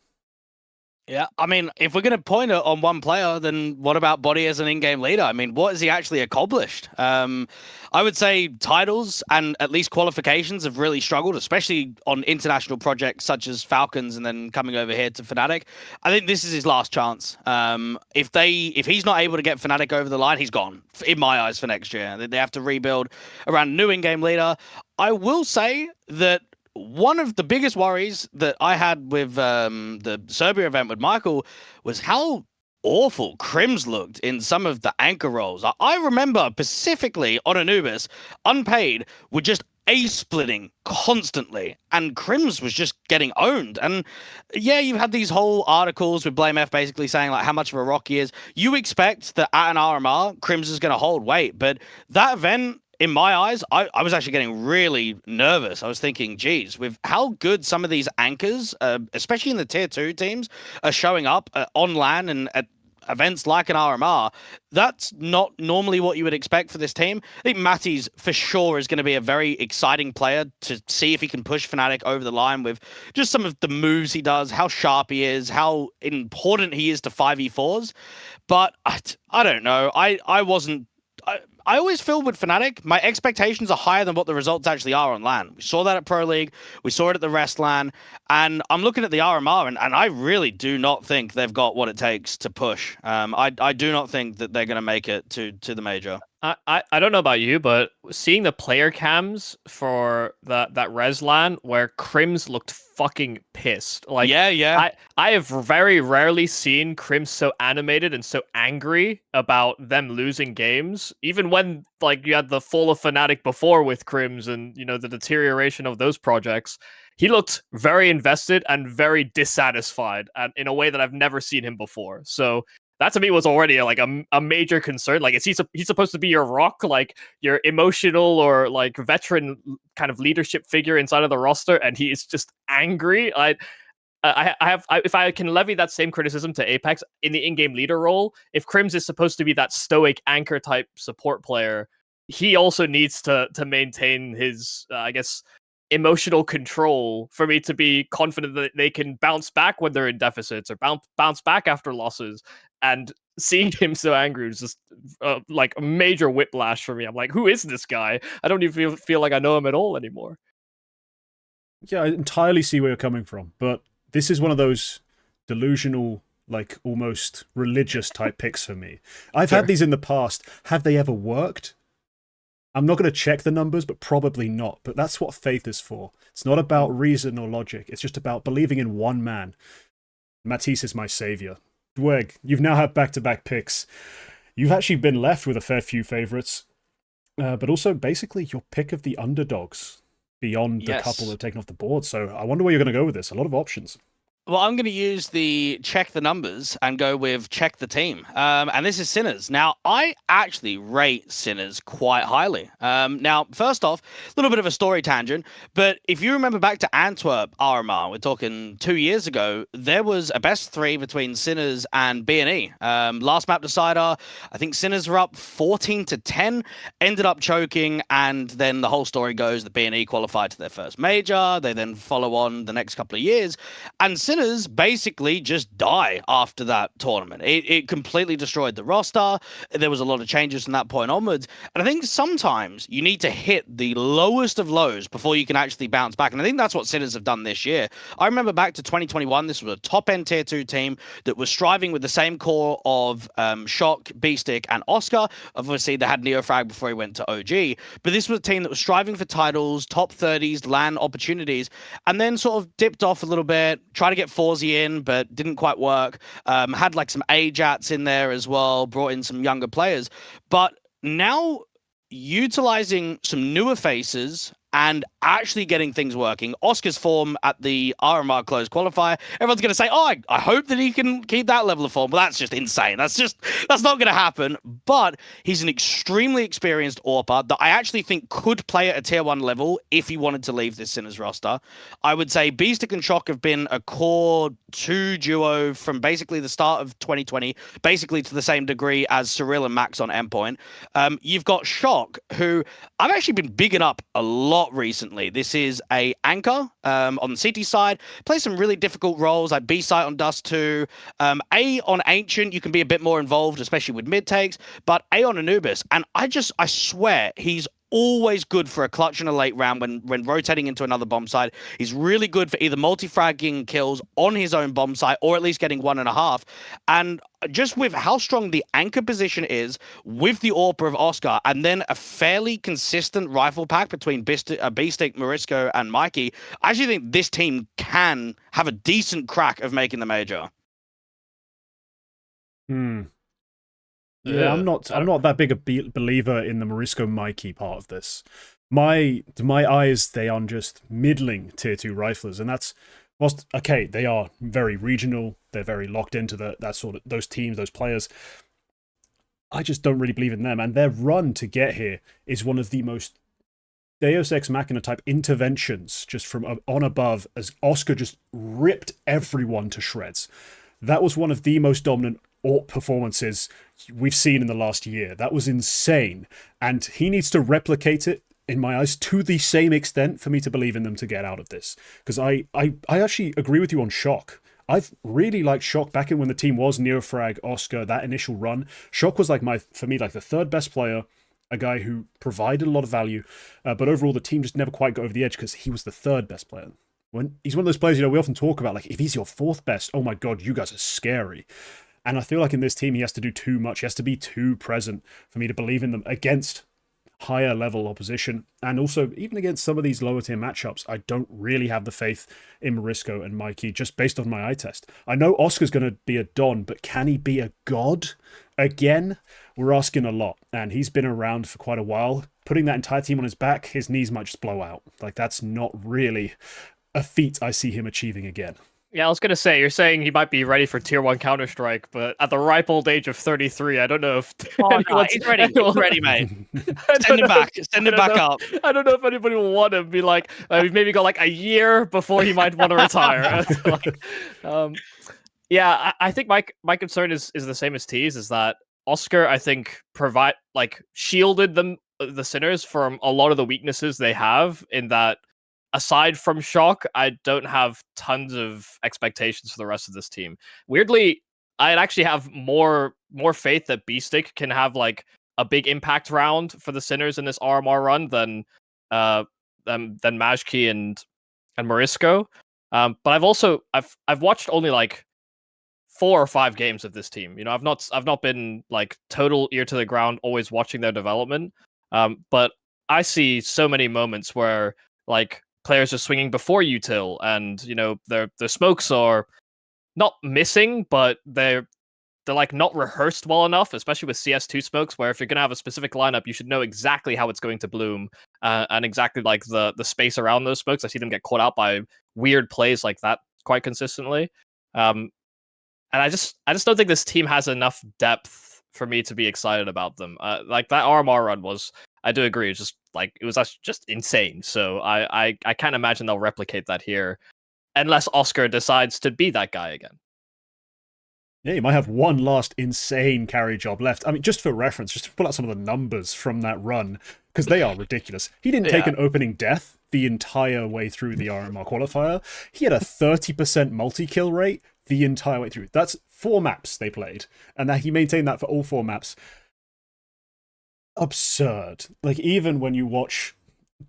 Yeah, I mean, if we're going to point it on one player, then what about Body as an in-game leader? I mean, what has he actually accomplished? I would say titles and at least qualifications have really struggled, especially on international projects such as Falcons and then coming over here to Fnatic. I think this is his last chance. If he's not able to get Fnatic over the line, he's gone, in my eyes, for next year. They have to rebuild around a new in-game leader. I will say that one of the biggest worries that I had with the Serbia event with Michael was how awful Crims looked in some of the anchor roles. I remember specifically on Anubis, Unpaid were just A-splitting constantly, and Crims was just getting owned. And yeah, you've had these whole articles with Blame F basically saying like how much of a rock he is. You expect that at an RMR, Crims is going to hold weight, but that event, in my eyes, I was actually getting really nervous. I was thinking, geez, with how good some of these anchors, especially in the tier 2 teams, are showing up on LAN and at events like an RMR, that's not normally what you would expect for this team. I think Matty's for sure is going to be a very exciting player to see if he can push Fnatic over the line with just some of the moves he does, how sharp he is, how important he is to 5v4s. But I don't know. I always feel with Fnatic, my expectations are higher than what the results actually are on LAN. We saw that at Pro League, we saw it at the Rest LAN, and I'm looking at the RMR, and I really do not think they've got what it takes to push. I do not think that they're going to make it to the major. I don't know about you, but seeing the player cams for that Reslan where Crims looked fucking pissed. Like Yeah. I have very rarely seen Crims so animated and so angry about them losing games. Even when like you had the fall of Fnatic before with Crims and the deterioration of those projects, he looked very invested and very dissatisfied, and in a way that I've never seen him before. So that to me was already like a major concern. Like, is he's supposed to be your rock, like your emotional or like veteran kind of leadership figure inside of the roster, and he is just angry? If I can levy that same criticism to Apex in the in-game leader role, if Crims is supposed to be that stoic anchor type support player, he also needs to maintain his, I guess, emotional control for me to be confident that they can bounce back when they're in deficits or bounce back after losses. And seeing him so angry was just like a major whiplash for me. I'm like, who is this guy? I don't even feel like I know him at all anymore. Yeah, I entirely see where you're coming from, but this is one of those delusional, like almost religious type picks for me. I've had these in the past. Have they ever worked? I'm not going to check the numbers, but probably not. But that's what faith is for. It's not about reason or logic. It's just about believing in one man. Matisse is my savior. Dweg, you've now had back-to-back picks. You've actually been left with a fair few favorites, but also basically your pick of the underdogs beyond the couple that are taken off the board. So I wonder where you're going to go with this. A lot of options. Well, I'm going to use the check the numbers and go with check the team. And this is Sinners. Now, I actually rate Sinners quite highly. Now, first off, a little bit of a story tangent, but if you remember back to Antwerp RMR, we're talking 2 years ago, there was a best three between Sinners and B&E. Last map decider, I think Sinners were up 14-10, ended up choking, and then the whole story goes that B&E qualified to their first major. They then follow on the next couple of years, and Sinners basically just die after that tournament. It completely destroyed the roster. There was a lot of changes from that point onwards. And I think sometimes you need to hit the lowest of lows before you can actually bounce back. And I think that's what Sinners have done this year. I remember back to 2021, this was a top-end Tier 2 team that was striving with the same core of Shock, B-Stick, and Oscar. Obviously, they had Neofrag before he went to OG. But this was a team that was striving for titles, top 30s, LAN opportunities, and then sort of dipped off a little bit, tried to get FaZe in, but didn't quite work. Had like some AJATs in there as well, brought in some younger players. But now utilizing some newer faces and actually getting things working. Oscar's form at the RMR closed qualifier, everyone's going to say, oh, I hope that he can keep that level of form. Well, that's just insane. That's not going to happen. But he's an extremely experienced AWPer that I actually think could play at a tier 1 level if he wanted to leave this Sinners roster. I would say B-Stick and Shock have been a core 2 duo from basically the start of 2020, basically to the same degree as Cyril and Max on Endpoint. You've got Shock, who I've actually been bigging up a lot recently. This is a anchor on the CT side, plays some really difficult roles like B site on Dust 2. A on Ancient, you can be a bit more involved, especially with mid takes, but A on Anubis, and I swear he's always good for a clutch in a late round when rotating into another bomb site. He's really good for either multi-fragging kills on his own bomb site or at least getting 1.5. And just with how strong the anchor position is with the AWPer of Oscar and then a fairly consistent rifle pack between B-Stick, Morisco, and Mikey, I actually think this team can have a decent crack of making the major. Yeah, I'm not that big a believer in the Morisco Mikey part of this. My eyes, they are just middling tier 2 riflers, and that's okay. They are very regional. They're very locked into that sort of those teams, those players. I just don't really believe in them, and their run to get here is one of the most Deus Ex Machina type interventions, just from on above, as Oscar just ripped everyone to shreds. That was one of the most dominant AWP performances we've seen in the last year. That was insane. And he needs to replicate it, in my eyes, to the same extent for me to believe in them to get out of this. Because I actually agree with you on Shock. I've really liked Shock back in when the team was Neofrag, Oscar, that initial run. Shock was for me, the third best player, a guy who provided a lot of value, but overall the team just never quite got over the edge because he was the third best player. When he's one of those players, we often talk about, like, if he's your fourth best, oh my god, you guys are scary. And I feel like in this team, he has to do too much. He has to be too present for me to believe in them against higher level opposition. And also, even against some of these lower tier matchups, I don't really have the faith in Marisco and Mikey, just based on my eye test. I know Oscar's going to be a Don, but can he be a god again? We're asking a lot. And he's been around for quite a while. Putting that entire team on his back, his knees might just blow out. Like, that's not really a feat I see him achieving again. Yeah, I was going to say, you're saying he might be ready for Tier 1 Counter-Strike, but at the ripe old age of 33, I don't know if... Oh, no, he's ready. He's ready, mate. Send him back. Send him back up. I don't know if anybody will want him. Be like, we've maybe got like a year before he might want to retire. Yeah, I think my concern is the same as T's, is that Oscar, I think, shielded the Sinners from a lot of the weaknesses they have, in that aside from Shock, I don't have tons of expectations for the rest of this team. Weirdly, I'd actually have more faith that B-Stick can have like a big impact round for the Sinners in this RMR run than Majki and Marisco. But I've watched only like 4 or 5 games of this team. You know, I've not been like total ear to the ground, always watching their development. But I see so many moments where like players are swinging before util, and you know their smokes are not missing, but they're like not rehearsed well enough, especially with CS2 smokes, where if you're gonna have a specific lineup, you should know exactly how it's going to bloom, and exactly like the space around those smokes. I see them get caught out by weird plays like that quite consistently, and I just don't think this team has enough depth for me to be excited about them. Like that RMR run was, I do agree, it's just insane. So I can't imagine they'll replicate that here, unless Oscar decides to be that guy again. Yeah, you might have one last insane carry job left. I mean, just for reference, just to pull out some of the numbers from that run, because they are ridiculous. He didn't take an opening death the entire way through the RMR qualifier. He had a 30% multi-kill rate the entire way through. That's 4 maps they played, and that he maintained that for all 4 maps. Absurd. Like, even when you watch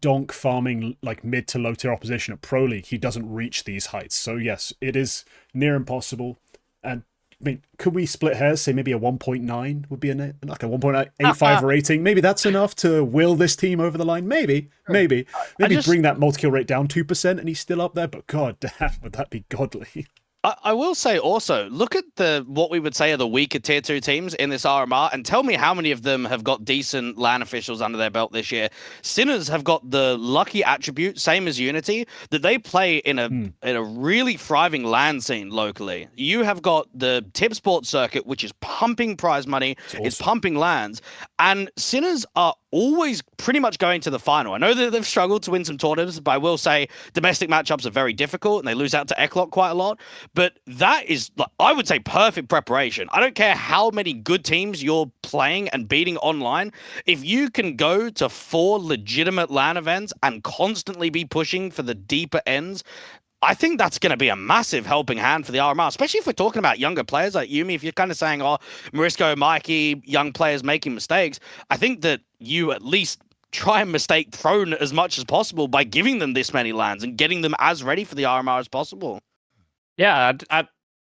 Donk farming like mid to low tier opposition at Pro League, he doesn't reach these heights. So yes, it is near impossible. And I mean, could we split hairs, say maybe a 1.9 would be like a 1.85 rating? Maybe that's enough to will this team over the line. Maybe bring that multi-kill rate down 2% and he's still up there. But god damn, would that be godly? I will say also, look at what we would say are the weaker tier 2 teams in this RMR, and tell me how many of them have got decent LAN officials under their belt this year. Sinners have got the lucky attribute, same as Unity, that they play in a really thriving LAN scene locally. You have got the tip sports circuit, which is pumping prize money, it's pumping LANs, and Sinners are always pretty much going to the final. I know that they've struggled to win some tournaments, but I will say domestic matchups are very difficult and they lose out to Eclot quite a lot. But that is, I would say, perfect preparation. I don't care how many good teams you're playing and beating online. If you can go to 4 legitimate LAN events and constantly be pushing for the deeper ends, I think that's going to be a massive helping hand for the RMR, especially if we're talking about younger players like Yumi. If you're kind of saying, oh, Marisco, Mikey, young players making mistakes, I think that you at least try and mistake prone as much as possible by giving them this many LANs and getting them as ready for the RMR as possible. Yeah,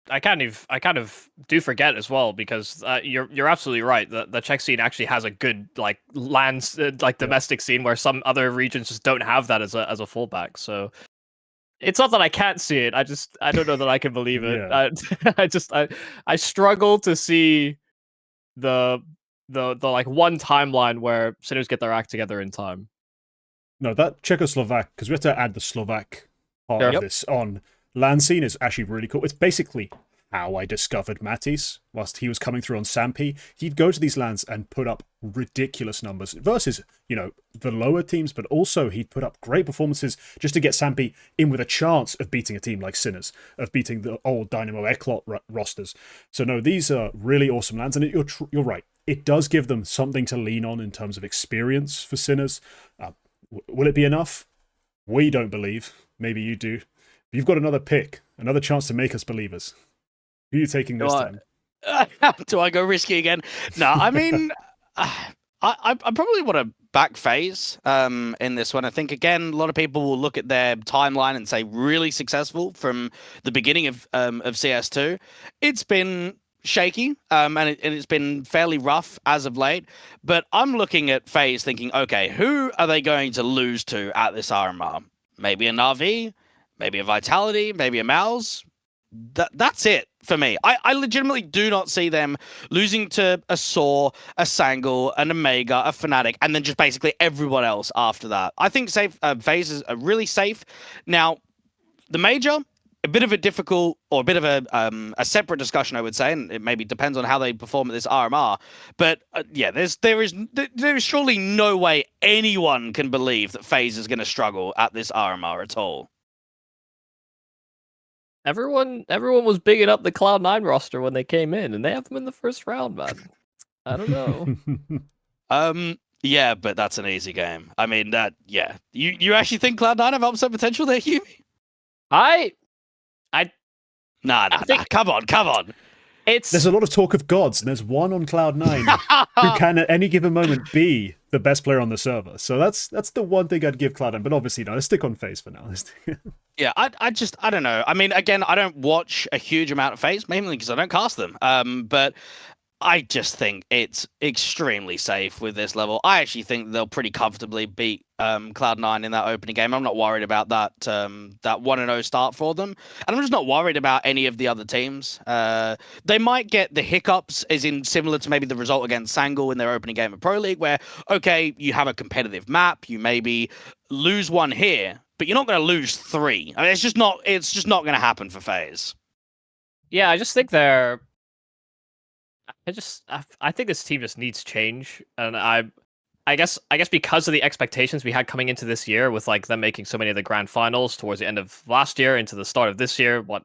I kind of do forget as well, because you're absolutely right. The Czech scene actually has a good like LANs domestic scene where some other regions just don't have that as a fallback. So it's not that I can't see it. I don't know that I can believe it. Yeah. I struggle to see the like one timeline where Sinners get their act together in time. No, that Czechoslovak, because we have to add the Slovak part of this on. LAN scene is actually really cool. It's basically how I discovered Mattis whilst he was coming through on Sampi. He'd go to these LANs and put up ridiculous numbers versus, you know, the lower teams, but also he'd put up great performances just to get Sampi in with a chance of beating a team like Sinners, of beating the old Dynamo Eclot rosters. So no, these are really awesome LANs, and you're right. It does give them something to lean on in terms of experience for Sinners. Will it be enough? We don't believe. Maybe you do. You've got another pick, another chance to make us believers. Who are you taking this time? Do I go risky again? No, I mean, I probably want to back FaZe in this one. I think, again, a lot of people will look at their timeline and say really successful from the beginning of CS2. It's been shaky, and it's been fairly rough as of late. But I'm looking at FaZe thinking, okay, who are they going to lose to at this RMR? Maybe a NAVI, maybe a Vitality, maybe a MOUZ. That's it for me. I legitimately do not see them losing to a SAW, a Sangal, an Nemiga, a Fnatic, and then just basically everyone else after that. I think FaZe is really safe. Now, the major, a bit of a difficult, or a bit of a separate discussion, I would say, and it maybe depends on how they perform at this RMR. But yeah, there is surely no way anyone can believe that FaZe is going to struggle at this RMR at all. Everyone was bigging up the Cloud9 roster when they came in, and they have them in the first round, man. I don't know. Yeah, but that's an easy game. I mean, yeah. You actually think Cloud9 have upset potential there, Yubi? Nah. Come on. There's a lot of talk of gods, and there's one on Cloud9 who can at any given moment be the best player on the server. So that's the one thing I'd give Cloud9. But obviously, no, let's stick on FaZe for now. Yeah, I don't know. I mean, again, I don't watch a huge amount of FaZe, mainly because I don't cast them. But I just think it's extremely safe with this level. I actually think they'll pretty comfortably beat Cloud9 in that opening game. I'm not worried about that 1-0 start for them. And I'm just not worried about any of the other teams. They might get the hiccups, as in similar to maybe the result against Sangal in their opening game of Pro League, where, okay, you have a competitive map, you maybe lose one here, but you're not going to lose 3. I mean, it's just not going to happen for FaZe. Yeah, I just think I think this team just needs change, and I guess because of the expectations we had coming into this year, with like them making so many of the grand finals towards the end of last year into the start of this year, what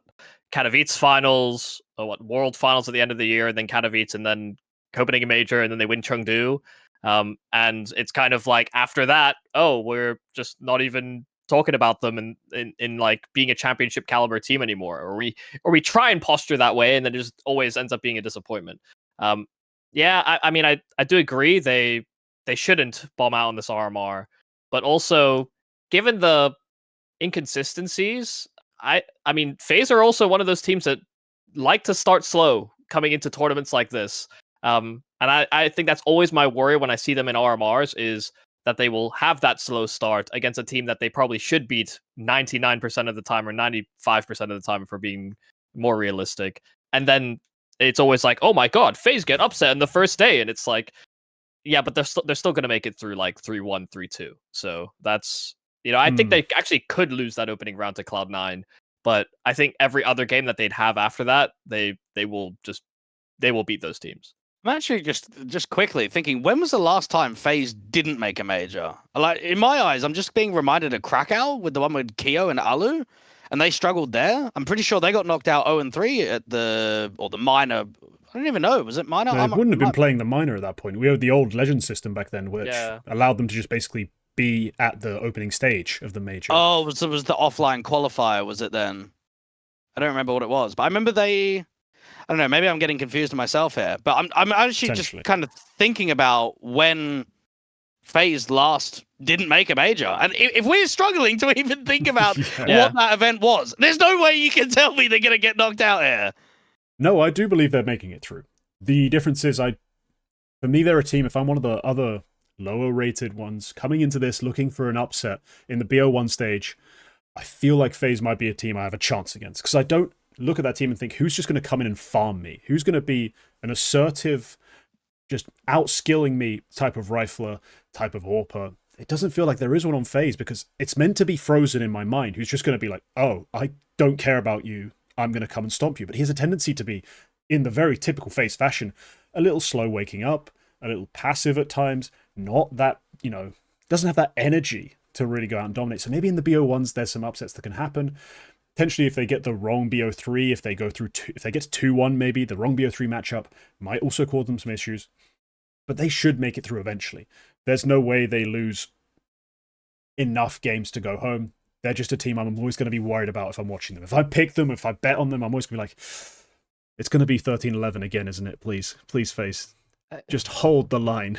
Katowice finals, or what World finals at the end of the year, and then Katowice, and then Copenhagen Major, and then they win Chengdu, and it's kind of like after that, oh, we're just not even talking about them in like being a championship caliber team anymore, or we try and posture that way, and then it just always ends up being a disappointment. Yeah, I mean, I do agree they shouldn't bomb out on this RMR, but also given the inconsistencies, I mean, FaZe are also one of those teams that like to start slow coming into tournaments like this. And I think that's always my worry when I see them in RMRs, is that they will have that slow start against a team that they probably should beat 99% of the time, or 95% of the time, for being more realistic. And then it's always like, oh my god, FaZe get upset in the first day, and it's like, yeah, but they're still going to make it through like 3-1, 3-2. So that's, I think they actually could lose that opening round to Cloud9, but I think every other game that they'd have after that, they will beat those teams. I'm actually just quickly thinking, when was the last time FaZe didn't make a major? Like, in my eyes, I'm just being reminded of Krakow with the one with Keo and Alu, and they struggled there. I'm pretty sure they got knocked out 0-3 at the minor. I don't even know. Was it minor? No, it wouldn't have been playing the minor at that point. We had the old legend system back then, which allowed them to just basically be at the opening stage of the major. Oh, it was the offline qualifier, was it then? I don't remember what it was, but I remember I don't know, maybe I'm getting confused myself here, but I'm actually just kind of thinking about when FaZe last didn't make a major. And if we're struggling to even think about what that event was, there's no way you can tell me they're going to get knocked out here. No, I do believe they're making it through. The difference is, for me, they're a team, if I'm one of the other lower rated ones coming into this looking for an upset in the BO1 stage, I feel like FaZe might be a team I have a chance against, because I don't look at that team and think, who's just going to come in and farm me? Who's going to be an assertive, just outskilling me type of rifler, type of AWPer? It doesn't feel like there is one on FaZe, because it's meant to be Frozen in my mind, who's just going to be like, oh, I don't care about you, I'm going to come and stomp you. But he has a tendency to be, in the very typical FaZe fashion, a little slow waking up, a little passive at times, not that, doesn't have that energy to really go out and dominate. So maybe in the BO1s, there's some upsets that can happen. Potentially, if they get the wrong BO3, if they get to 2-1, maybe the wrong BO3 matchup might also cause them some issues. But they should make it through eventually. There's no way they lose enough games to go home. They're just a team I'm always going to be worried about if I'm watching them. If I pick them, if I bet on them, I'm always going to be like, it's going to be 13-11 again, isn't it? Please, FaZe. Just hold the line.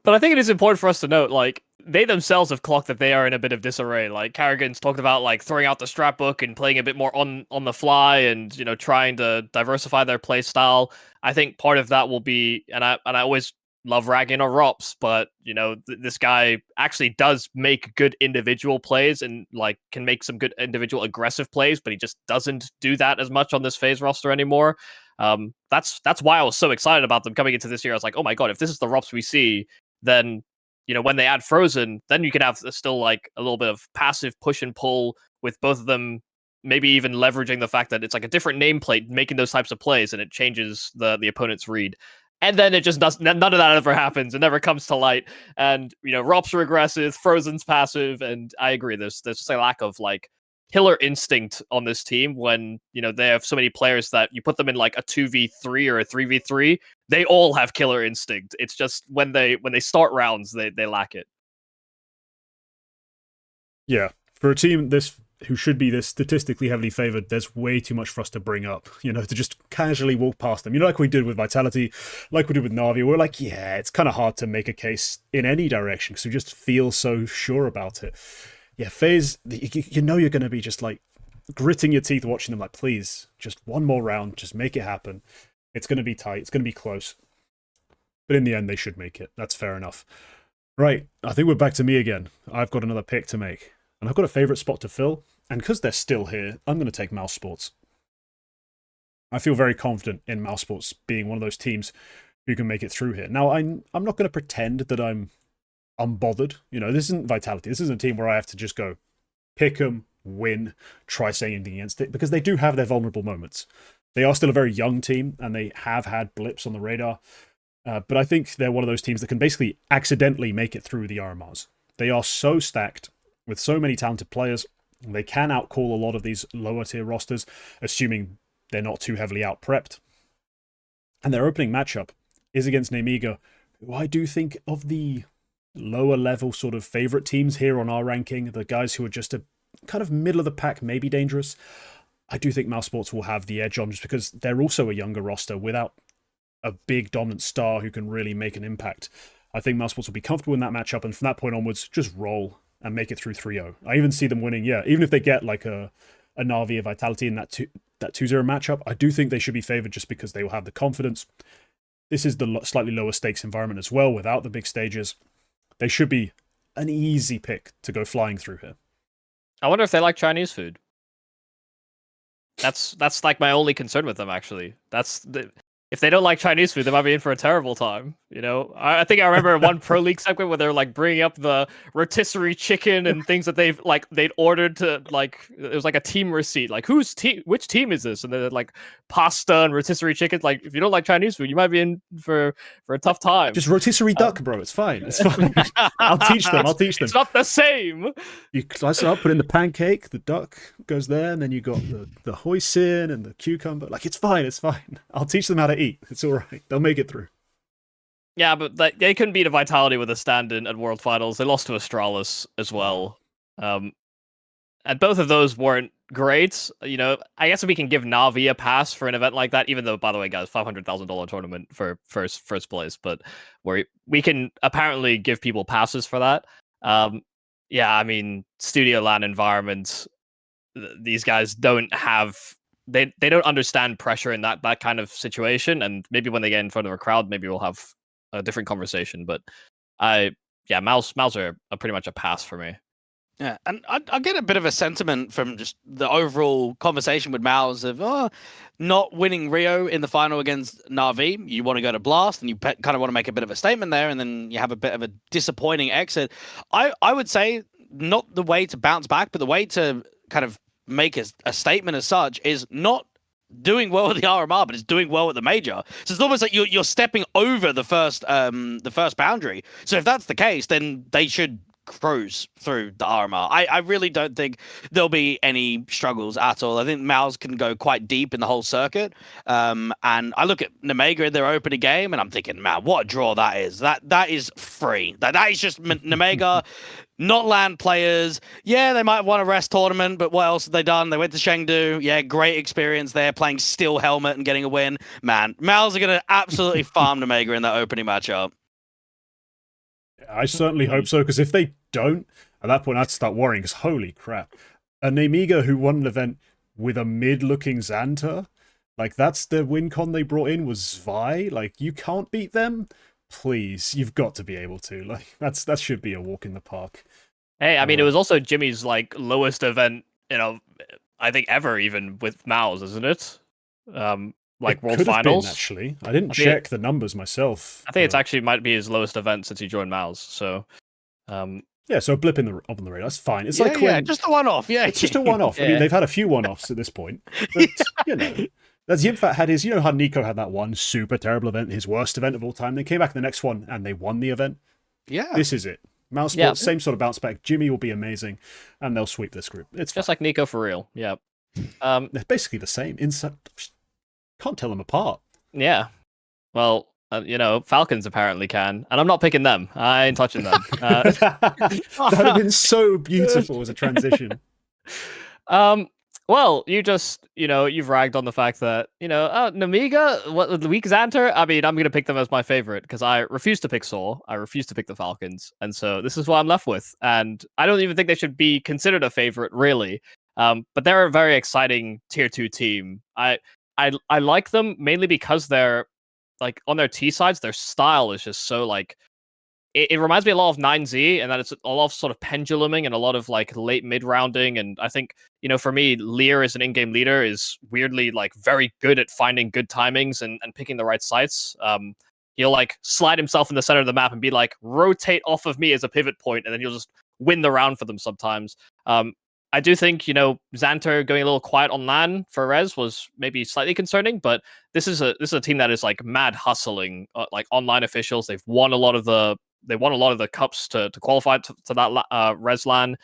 But I think it is important for us to note, like, they themselves have clocked that they are in a bit of disarray. Like Carrigan's talked about like throwing out the strat book and playing a bit more on the fly, and trying to diversify their play style. I think part of that will be, and I always love ragging on Rops, but this guy actually does make good individual plays and like can make some good individual aggressive plays, but he just doesn't do that as much on this FaZe roster anymore. That's why I was so excited about them coming into this year. I was like, oh my god, if this is the Rops we see, then when they add Frozen, then you can have still like a little bit of passive push and pull with both of them, maybe even leveraging the fact that it's like a different nameplate making those types of plays, and it changes the opponent's read. And then it just does, none of that ever happens. It never comes to light. And Rops are aggressive, Frozen's passive, and I agree. There's just a lack of like killer instinct on this team when they have so many players that you put them in like a 2v3 or a 3v3, they all have killer instinct. It's just when they start rounds, they lack it. Yeah, for a team who should be this statistically heavily favored, there's way too much for us to bring up, to just casually walk past them. Like we did with Vitality, like we did with NAVI. We're like, yeah, it's kind of hard to make a case in any direction because we just feel so sure about it. Yeah, FaZe, you're going to be just like gritting your teeth watching them like, please, just one more round, just make it happen. It's going to be tight, it's going to be close. But in the end, they should make it. That's fair enough. Right, I think we're back to me again. I've got another pick to make. And I've got a favourite spot to fill. And because they're still here, I'm going to take MOUZ Sports. I feel very confident in MOUZ Sports being one of those teams who can make it through here. Now, I'm not going to pretend that I'm unbothered. This isn't Vitality. This isn't a team where I have to just go pick them, win, try saying anything against it, because they do have their vulnerable moments. They are still a very young team, and they have had blips on the radar. But I think they're one of those teams that can basically accidentally make it through the RMRs. They are so stacked with so many talented players. They can outcall a lot of these lower tier rosters, assuming they're not too heavily out-prepped. And their opening matchup is against Nemiga, who I do think of the lower level sort of favorite teams here on our ranking, the guys who are just a kind of middle of the pack, maybe dangerous. I do think MOUZ Sports will have the edge on just because they're also a younger roster without a big dominant star who can really make an impact. I think MOUZ Sports will be comfortable in that matchup, and from that point onwards, just roll and make it through 3-0. I even see them winning, even if they get like a NAVI, a Vitality in that 2-0 matchup, I do think they should be favoured just because they will have the confidence. This is the slightly lower stakes environment as well, without the big stages. They should be an easy pick to go flying through here. I wonder if they like Chinese food. That's like my only concern with them, actually. If they don't like Chinese food, they might be in for a terrible time. I think I remember one Pro League segment where they're like bringing up the rotisserie chicken and things that they'd ordered to, like, it was like a team receipt. Like, which team is this? And they're like pasta and rotisserie chicken. Like, if you don't like Chinese food, you might be in for a tough time. Just rotisserie duck, bro. It's fine. It's fine. I'll teach them. It's not the same. You slice it up, put in the pancake, the duck goes there, and then you got the hoisin and the cucumber. Like, it's fine. It's fine. I'll teach them how to eat. It's all right. They'll make it through. Yeah, but they couldn't beat a Vitality with a stand-in at World Finals. They lost to Astralis as well. And both of those weren't great. I guess we can give Navi a pass for an event like that, even though, by the way, guys, $500,000 tournament for first place. But we can apparently give people passes for that. Yeah, I mean, Studio LAN environments, these guys don't have... They don't understand pressure in that kind of situation, and maybe when they get in front of a crowd, maybe we'll have a different conversation. But MOUZ are pretty much a pass for me. Yeah, and I get a bit of a sentiment from just the overall conversation with MOUZ of not winning Rio in the final against NAVI. You want to go to Blast, and you kind of want to make a bit of a statement there, and then you have a bit of a disappointing exit. I would say not the way to bounce back, but the way to kind of make a statement as such is not doing well at the RMR, but it's doing well at the major. So it's almost like you're stepping over the first boundary. So if that's the case, then they should cruise through the RMR. I really don't think there'll be any struggles at all. I think MOUZ can go quite deep in the whole circuit. And I look at Nemiga in their opening game, and I'm thinking, man, what a draw that is. That is free. That is just Nemiga. Not land players. Yeah, they might have won a rest tournament, but what else have they done? They went to Chengdu. Yeah, great experience there, playing Steel Helmet and getting a win. Man, MOUZ are going to absolutely farm Nemiga in that opening matchup. I certainly hope so, because if they don't, at that point I'd start worrying, because holy crap. A Nemiga who won an event with a mid-looking XANTA, like that's the win con they brought in was Zwei. Like, you can't beat them? Please, you've got to be able to. Like, that should be a walk in the park. Hey, I mean, it was also Jimmy's like lowest event, I think ever, even with MOUZ, isn't it? Like it World could have Finals. been, actually. I didn't check the numbers myself. I think it's actually might be his lowest event since he joined MOUZ. So, yeah, so a blip on the radar. That's fine. It's yeah, like when, just a one-off. Yeah, it's just a one-off. I mean, they've had a few one-offs at this point, but as Yimfat had his, how Nico had that one super terrible event, his worst event of all time. They came back in the next one and they won the event. Yeah, this is it. MOUZ Sports, same sort of bounce back. Jimmy will be amazing, and they'll sweep this group. It's just like Nico for real. Yeah, they're basically the same. Can't tell them apart. Yeah, well, Falcons apparently can, and I'm not picking them. I ain't touching them. That would have been so beautiful as a transition. Well, you've ragged on the fact that, Nemiga, what the weak XANTA, I mean, I'm going to pick them as my favorite because I refuse to pick SAW. I refuse to pick the Falcons. And so this is what I'm left with. And I don't even think they should be considered a favorite, really. But they're a very exciting tier 2 team. I like them mainly because they're, like, on their T sides, their style is just so, like, it reminds me a lot of 9Z, and that it's a lot of sort of penduluming and a lot of like late mid rounding. And I think, for me, Lear as an in-game leader is weirdly like very good at finding good timings and picking the right sites. He'll like slide himself in the center of the map and be like, rotate off of me as a pivot point, and then you'll just win the round for them sometimes. I do think, XANTA going a little quiet on LAN for Rez was maybe slightly concerning, but this is a team that is like mad hustling, like online officials. They've won a lot of the cups to qualify to that Res LAN.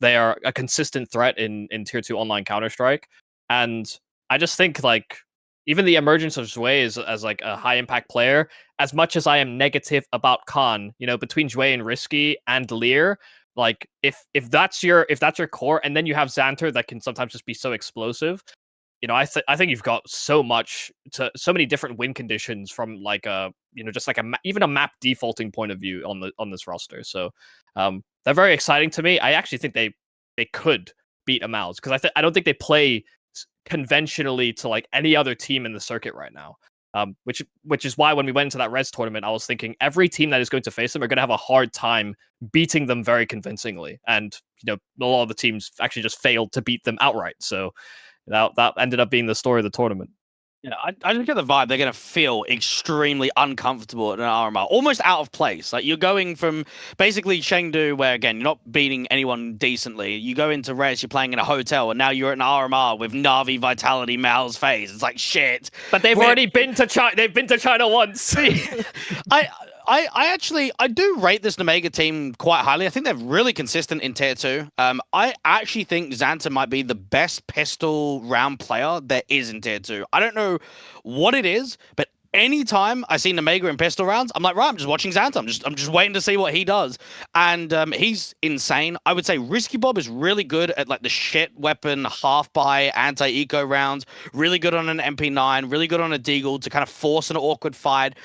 They are a consistent threat in tier 2 online Counter-Strike. And I just think like even the emergence of Dweg as like a high impact player, as much as I am negative about Khan, between Dweg and Risky and Lear, like if that's your core, and then you have XANTA that can sometimes just be so explosive, I think you've got so many different win conditions from like just like even a map defaulting point of view on this roster. So they're very exciting to me. I actually think they could beat a MOUZ because I don't think they play conventionally to like any other team in the circuit right now. Which is why when we went into that Res tournament, I was thinking every team that is going to face them are going to have a hard time beating them very convincingly. And, a lot of the teams actually just failed to beat them outright. So that ended up being the story of the tournament. Yeah, I just get the vibe they're going to feel extremely uncomfortable at an RMR, almost out of place. Like, you're going from basically Chengdu, where, again, you're not beating anyone decently. You go into Res, you're playing in a hotel, and now you're at an RMR with Navi, Vitality, MOUZ, FaZe. It's like, shit. But they've already been to China. They've been to China once. I do rate this Nemiga team quite highly. I think they're really consistent in tier 2. I actually think XANTA might be the best pistol round player there is in tier 2. I don't know what it is, but anytime I see Nemiga in pistol rounds, I'm like, right, I'm just watching XANTA. I'm just waiting to see what he does. And he's insane. I would say Risky Bob is really good at like the shit weapon, half-buy, anti-eco rounds, really good on an MP9, really good on a Deagle to kind of force an awkward fight,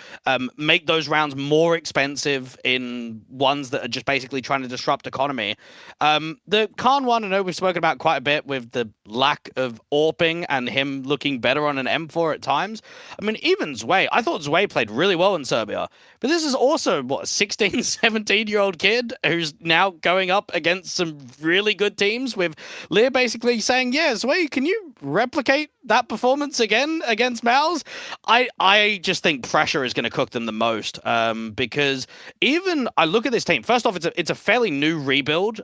make those rounds more expensive in ones that are just basically trying to disrupt economy. The Khan one, I know we've spoken about quite a bit with the lack of AWPing and him looking better on an M4 at times. I mean, even Dweg, I thought Dweg played really well in Serbia, but this is also, what, a 16, 17-year-old kid who's now going up against some really good teams with Lear basically saying, yeah, Dweg, can you replicate that performance again against MOUZ? I just think pressure is going to cook them the most, because even I look at this team, first off, it's a fairly new rebuild.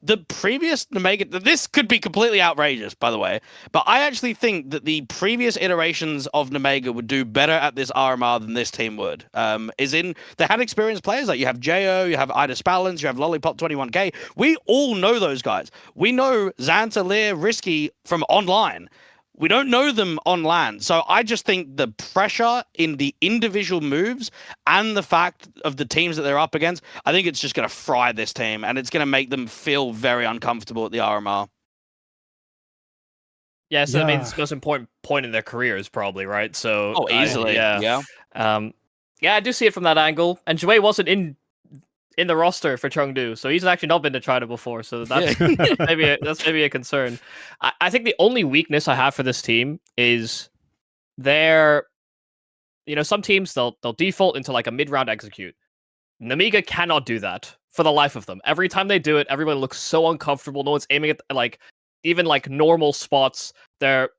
The previous Nemiga, this could be completely outrageous, by the way, but I actually think that the previous iterations of Nemiga would do better at this RMR than this team would. They had experienced players, like you have Jo, you have Ida Spallins, you have Lollipop 21K. We all know those guys. We know XANTA, Lear, Risky from online. We don't know them on LAN. So I just think the pressure in the individual moves and the fact of the teams that they're up against, I think it's just going to fry this team, and it's going to make them feel very uncomfortable at the RMR. Yeah, so I mean, it's the most important point in their careers, probably, right? So easily. Yeah, I do see it from that angle. And Dweg wasn't in in the roster for Chengdu, so he's actually not been to China before. So that's that's maybe a concern. I think the only weakness I have for this team is their, some teams they'll default into like a mid-round execute. Nemiga cannot do that for the life of them. Every time they do it, everyone looks so uncomfortable. No one's aiming at like even like normal spots. Their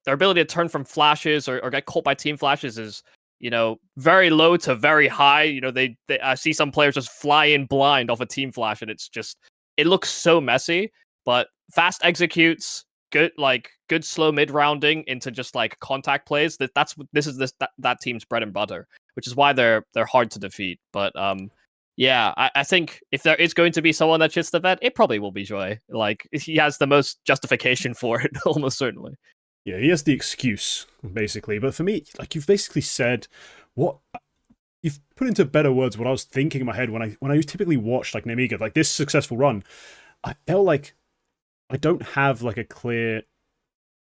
ability to turn from flashes or get caught by team flashes is, very low to very high. I see some players just fly in blind off a team flash, and it looks so messy. But fast executes, good slow mid rounding into just like contact plays. That team's bread and butter, which is why they're hard to defeat. But yeah, I think if there is going to be someone that shits the bed, it probably will be Joy. Like, he has the most justification for it, almost certainly. Yeah, he has the excuse, basically. But for me, like, you've basically said what you've put into better words what I was thinking in my head when I typically watch like Nemiga, like this successful run. I felt like I don't have like a clear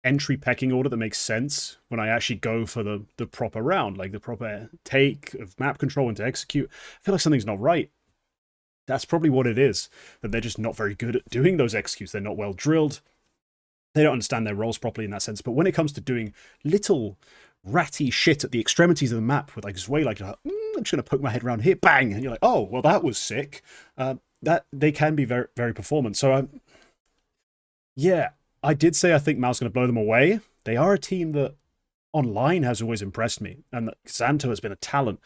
entry pecking order that makes sense when I actually go for the proper round, like the proper take of map control and to execute. I feel like something's not right. That's probably what it is, that they're just not very good at doing those executes. They're not well drilled. They don't understand their roles properly in that sense. But when it comes to doing little ratty shit at the extremities of the map with like Zway, like, I'm just going to poke my head around here, bang, and you're like, oh, well, that was sick. That they can be very, very performant. So, yeah, I did say I think MOUZ going to blow them away. They are a team that online has always impressed me, and that Xanto has been a talent.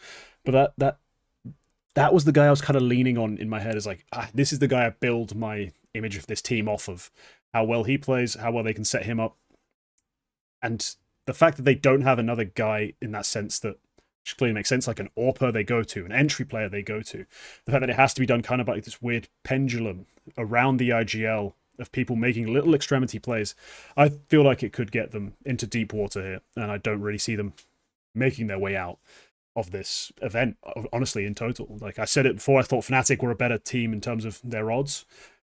But that was the guy I was kind of leaning on in my head, is like, this is the guy I build my image of this team off of. How well he plays, how well they can set him up. And the fact that they don't have another guy in that sense that clearly makes sense, like an AWPer they go to, an entry player they go to. The fact that it has to be done kind of like this weird pendulum around the IGL of people making little extremity plays, I feel like it could get them into deep water here, and I don't really see them making their way out of this event, honestly, in total. Like I said it before, I thought Fnatic were a better team in terms of their odds,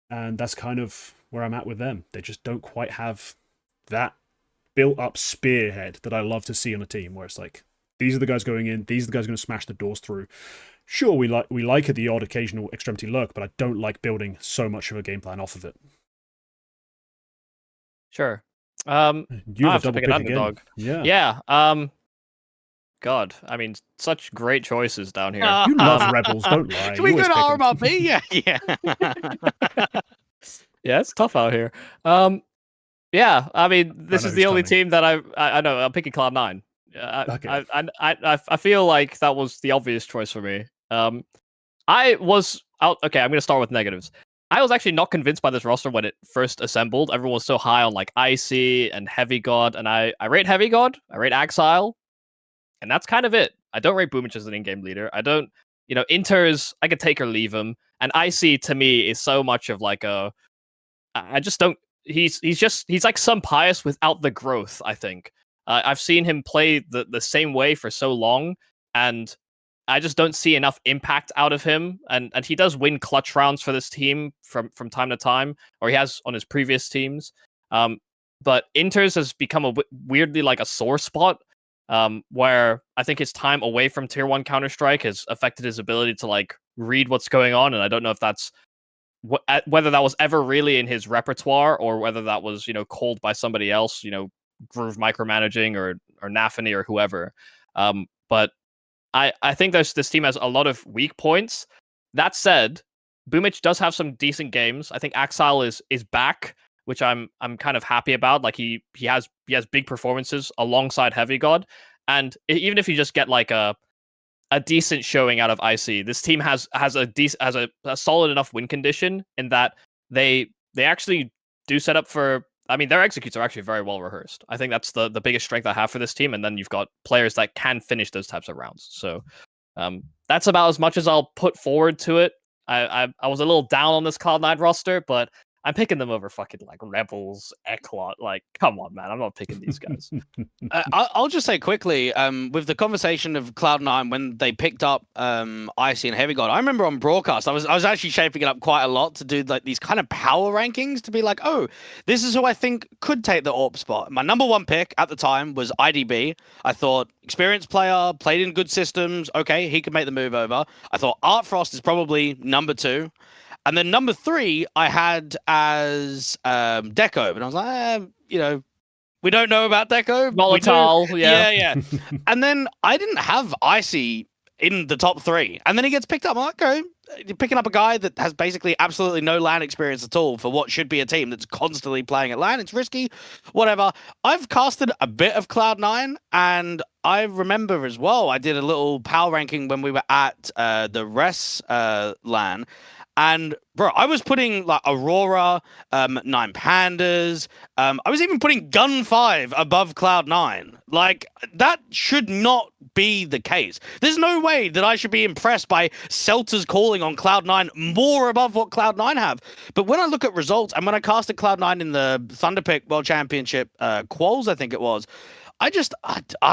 and that's kind of where I'm at with them. They just don't quite have that built-up spearhead that I love to see on a team, where it's like, these are the guys going in, these are the guys going to smash the doors through. Sure, we like it, the odd occasional extremity lurk, but I don't like building so much of a game plan off of it. Sure. You have a double pick again. Yeah. God, I mean, such great choices down here. You love Rebels, don't lie. Should we go to RMR B? Yeah. Yeah, it's tough out here. Yeah, I mean, this is the only team that I know. I'm picking Cloud9. Okay. I feel like that was the obvious choice for me. I was out. Okay, I'm gonna start with negatives. I was actually not convinced by this roster when it first assembled. Everyone was so high on like Icy and Heavy God, and I rate Heavy God, I rate Axile, and that's kind of it. I don't rate Boomich as an in-game leader. I don't, Inters, I could take or leave him, and Icy to me is so much of like a. I just don't. He's like some Pious without the growth. I think I've seen him play the same way for so long, and I just don't see enough impact out of him. And he does win clutch rounds for this team from time to time, or he has on his previous teams. But Inters has become weirdly like a sore spot, where I think his time away from Tier 1 Counter-Strike has affected his ability to like read what's going on, and I don't know if that's whether that was ever really in his repertoire or whether that was, called by somebody else, Groove micromanaging or Nafany or whoever. But I think this team has a lot of weak points. That said, Boomich does have some decent games. I think Axile is back, which I'm kind of happy about. Like he has big performances alongside Heavy God, and even if you just get like a decent showing out of IC, this team has a solid enough win condition in that they actually do set up for. I mean, their executes are actually very well rehearsed. I think that's the biggest strength I have for this team, and then you've got players that can finish those types of rounds. So that's about as much as I'll put forward to it. I was a little down on this Cloud9 roster, but I'm picking them over fucking like Rebels, Eclot. Like, come on, man, I'm not picking these guys. I'll just say quickly, with the conversation of Cloud9 when they picked up Icy and Heavy God, I remember on broadcast, I was actually shaping it up quite a lot to do like these kind of power rankings to be like, oh, this is who I think could take the AWP spot. My number one pick at the time was IDB. I thought experienced player, played in good systems. Okay, he could make the move over. I thought Art Frost is probably number 2. And then number 3, I had as Deco, and I was like, we don't know about Deco. Volatile, yeah. And then I didn't have Icy in the top 3, and then he gets picked up. I'm like, okay, you're picking up a guy that has basically absolutely no LAN experience at all for what should be a team that's constantly playing at LAN. It's risky, whatever. I've casted a bit of Cloud9, and I remember as well, I did a little power ranking when we were at the Res LAN. And bro, I was putting like Aurora, 9 Pandas. I was even putting Gun 5 above Cloud9. Like, that should not be the case. There's no way that I should be impressed by SAWta's calling on Cloud9 more above what Cloud9 have. But when I look at results, and when I casted Cloud9 in the Thunderpick World Championship quals, I think it was, I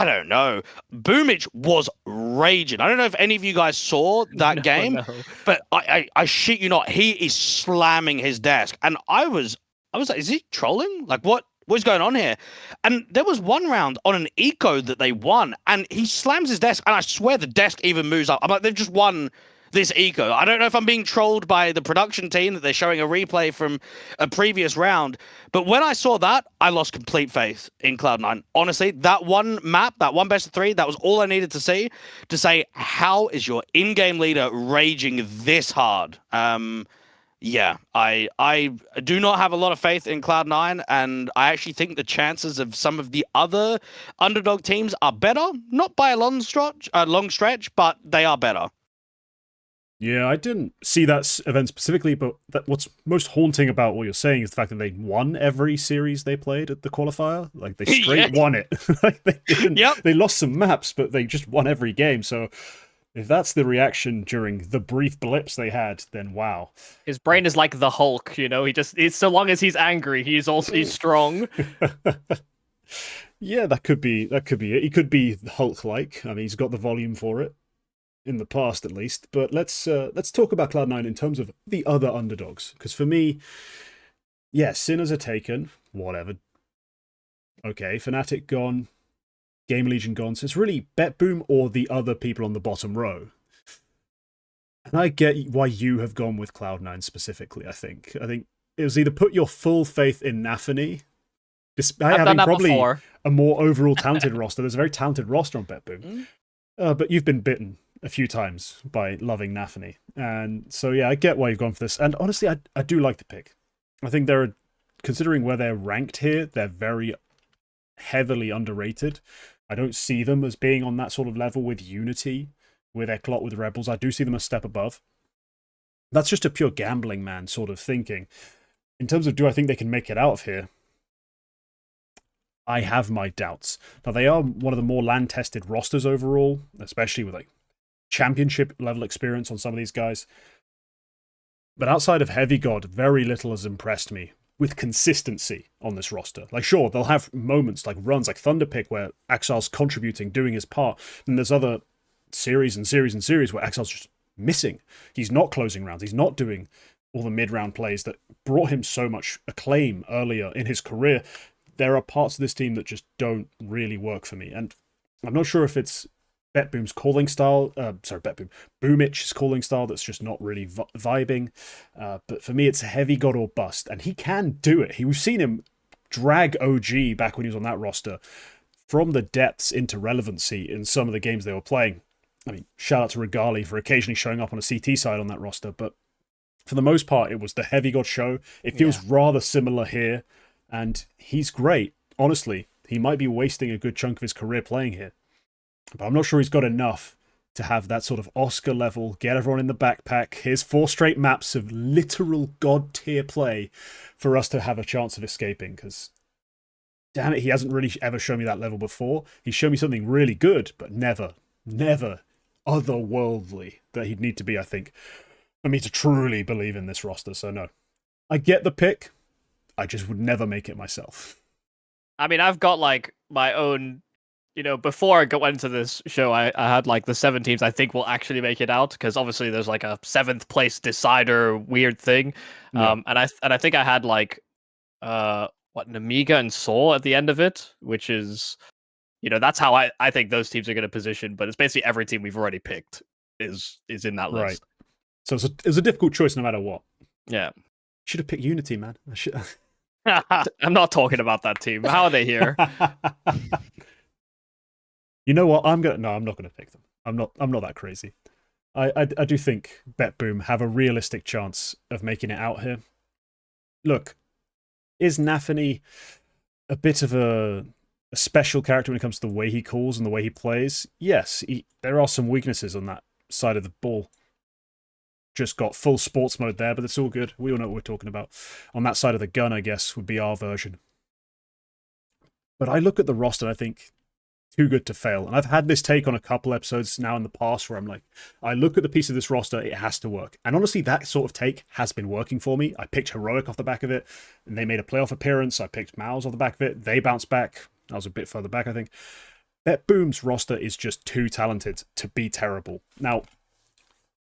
don't know. Boomich was raging. I don't know if any of you guys saw that game, but I shit you not, he is slamming his desk. And I was like, is he trolling? Like, what is going on here? And there was one round on an eco that they won, and he slams his desk, and I swear the desk even moves up. I'm like, they've just won this eco. I don't know if I'm being trolled by the production team that they're showing a replay from a previous round, but when I saw that, I lost complete faith in Cloud9. Honestly, that one map, that one best of 3, that was all I needed to see to say, how is your in-game leader raging this hard? Yeah, I do not have a lot of faith in Cloud9, and I actually think the chances of some of the other underdog teams are better, not by a long stretch, but they are better. Yeah, I didn't see that event specifically, but what's most haunting about what you're saying is the fact that they won every series they played at the qualifier. Like, they straight won it. Like, they lost some maps, but they just won every game. So if that's the reaction during the brief blips they had, then wow. His brain is like the Hulk, you know? It's so long as he's angry, he's strong. Yeah, that could be it. He could be Hulk-like. I mean, he's got the volume for it. In the past, at least. But let's talk about Cloud9 in terms of the other underdogs. Because for me, yeah, Sinners are taken. Whatever. Okay, Fnatic gone. GamerLegion gone. So it's really BetBoom or the other people on the bottom row. And I get why you have gone with Cloud9 specifically, I think. I think it was either put your full faith in NAVI, despite having probably before. A more overall talented roster. There's a very talented roster on BetBoom. But you've been bitten a few times by loving NAVI. And so, yeah, I get why you've gone for this. And honestly, I do like the pick. I think considering where they're ranked here, they're very heavily underrated. I don't see them as being on that sort of level with Unity, with Eclot, with Rebels. I do see them a step above. That's just a pure gambling man sort of thinking. In terms of, do I think they can make it out of here? I have my doubts. Now, they are one of the more LAN-tested rosters overall, especially with like championship level experience on some of these guys. But outside of Heavy God, very little has impressed me with consistency on this roster. Like, sure, they'll have moments like runs like Thunderpick where Axel's contributing, doing his part. And there's other series and series and series where Axel's just missing. He's not closing rounds. He's not doing all the mid-round plays that brought him so much acclaim earlier in his career. There are parts of this team that just don't really work for me. And I'm not sure if it's BetBoom's calling style, Boomich's calling style that's just not really vibing. But for me, it's a Heavy God or bust. And he can do it. We've seen him drag OG back when he was on that roster from the depths into relevancy in some of the games they were playing. I mean, shout out to Regali for occasionally showing up on a CT side on that roster. But for the most part, it was the Heavy God show. It feels rather similar here. And he's great. Honestly, he might be wasting a good chunk of his career playing here. But I'm not sure he's got enough to have that sort of Oscar level, get everyone in the backpack. Here's 4 straight maps of literal god tier play for us to have a chance of escaping. Because, damn it, he hasn't really ever shown me that level before. He's shown me something really good, but never otherworldly that he'd need to be, I think, for me to truly believe in this roster. So no, I get the pick. I just would never make it myself. I mean, I've got like my own, before I went into this show, I had like the 7 teams I think will actually make it out, because obviously there's like a 7th place decider weird thing. Yeah. And I think I had like Nemiga and SAWta at the end of it, which is, that's how I think those teams are going to position. But it's basically every team we've already picked is in that list. Right. So it was a difficult choice no matter what. Yeah. Should have picked Unity, man. I'm not talking about that team. How are they here? You know what? I'm not gonna pick them. I'm not that crazy. I do think BetBoom have a realistic chance of making it out here. Look, is NAVI a bit of a special character when it comes to the way he calls and the way he plays? Yes, there are some weaknesses on that side of the ball. Just got full sports mode there, but it's all good. We all know what we're talking about. On that side of the gun, I guess, would be our version. But I look at the roster and I think, too good to fail. And I've had this take on a couple episodes now in the past where I'm like, I look at the piece of this roster, it has to work. And honestly, that sort of take has been working for me. I picked Heroic off the back of it, and they made a playoff appearance. I picked MOUZ off the back of it. They bounced back. That was a bit further back, I think. BetBoom's roster is just too talented to be terrible. Now,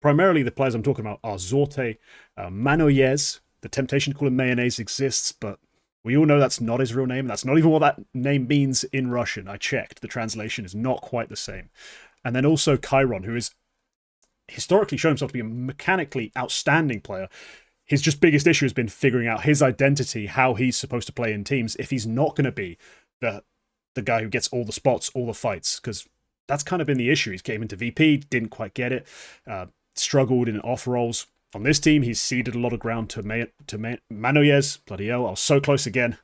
primarily the players I'm talking about are SAWta, MOUZ. The temptation to call him Mayonnaise exists, but we all know that's not his real name. That's not even what that name means in Russian. I checked. The translation is not quite the same. And then also Chiron, who is historically shown himself to be a mechanically outstanding player. His just biggest issue has been figuring out his identity, how he's supposed to play in teams, if he's not going to be the guy who gets all the spots, all the fights, because that's kind of been the issue. He came into VP, didn't quite get it, struggled in off roles. On this team, he's ceded a lot of ground to Manoyes. Bloody hell, I was so close again.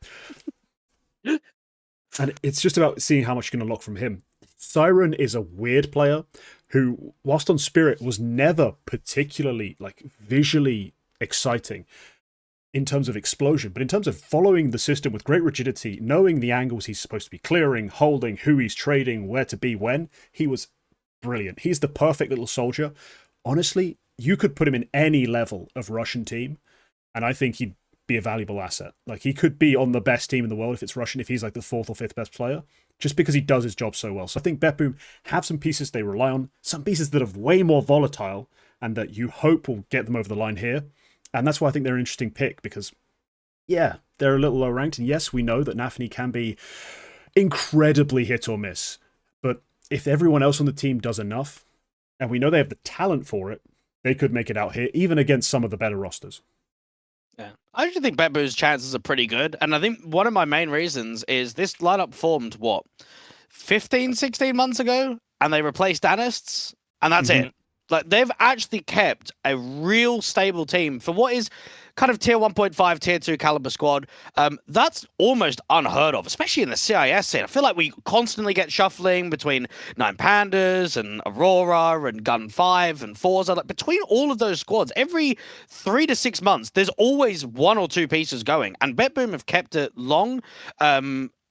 And it's just about seeing how much you're going to lock from him. Siren is a weird player who, whilst on Spirit, was never particularly visually exciting in terms of explosion, but in terms of following the system with great rigidity, knowing the angles he's supposed to be clearing, holding, who he's trading, where to be when, he was brilliant. He's the perfect little soldier. Honestly, you could put him in any level of Russian team, and I think he'd be a valuable asset. He could be on the best team in the world if it's Russian, if he's like the 4th or 5th best player, just because he does his job so well. So I think BetBoom have some pieces they rely on, some pieces that are way more volatile, and that you hope will get them over the line here. And that's why I think they're an interesting pick, because, yeah, they're a little low ranked, and yes, we know that NAVI can be incredibly hit or miss, but if everyone else on the team does enough, and we know they have the talent for it, they could make it out here, even against some of the better rosters. Yeah, I actually think BetBoom's chances are pretty good. And I think one of my main reasons is this lineup formed, 15, 16 months ago? And they replaced Danists, and that's it. They've actually kept a real stable team for what is kind of tier 1.5, tier 2 caliber squad. That's almost unheard of, especially in the CIS scene. I feel like we constantly get shuffling between Nine Pandas and Aurora and Gun 5 and Forza. Between all of those squads, every 3 to 6 months, there's always 1 or 2 pieces going. And BetBoom have kept it long.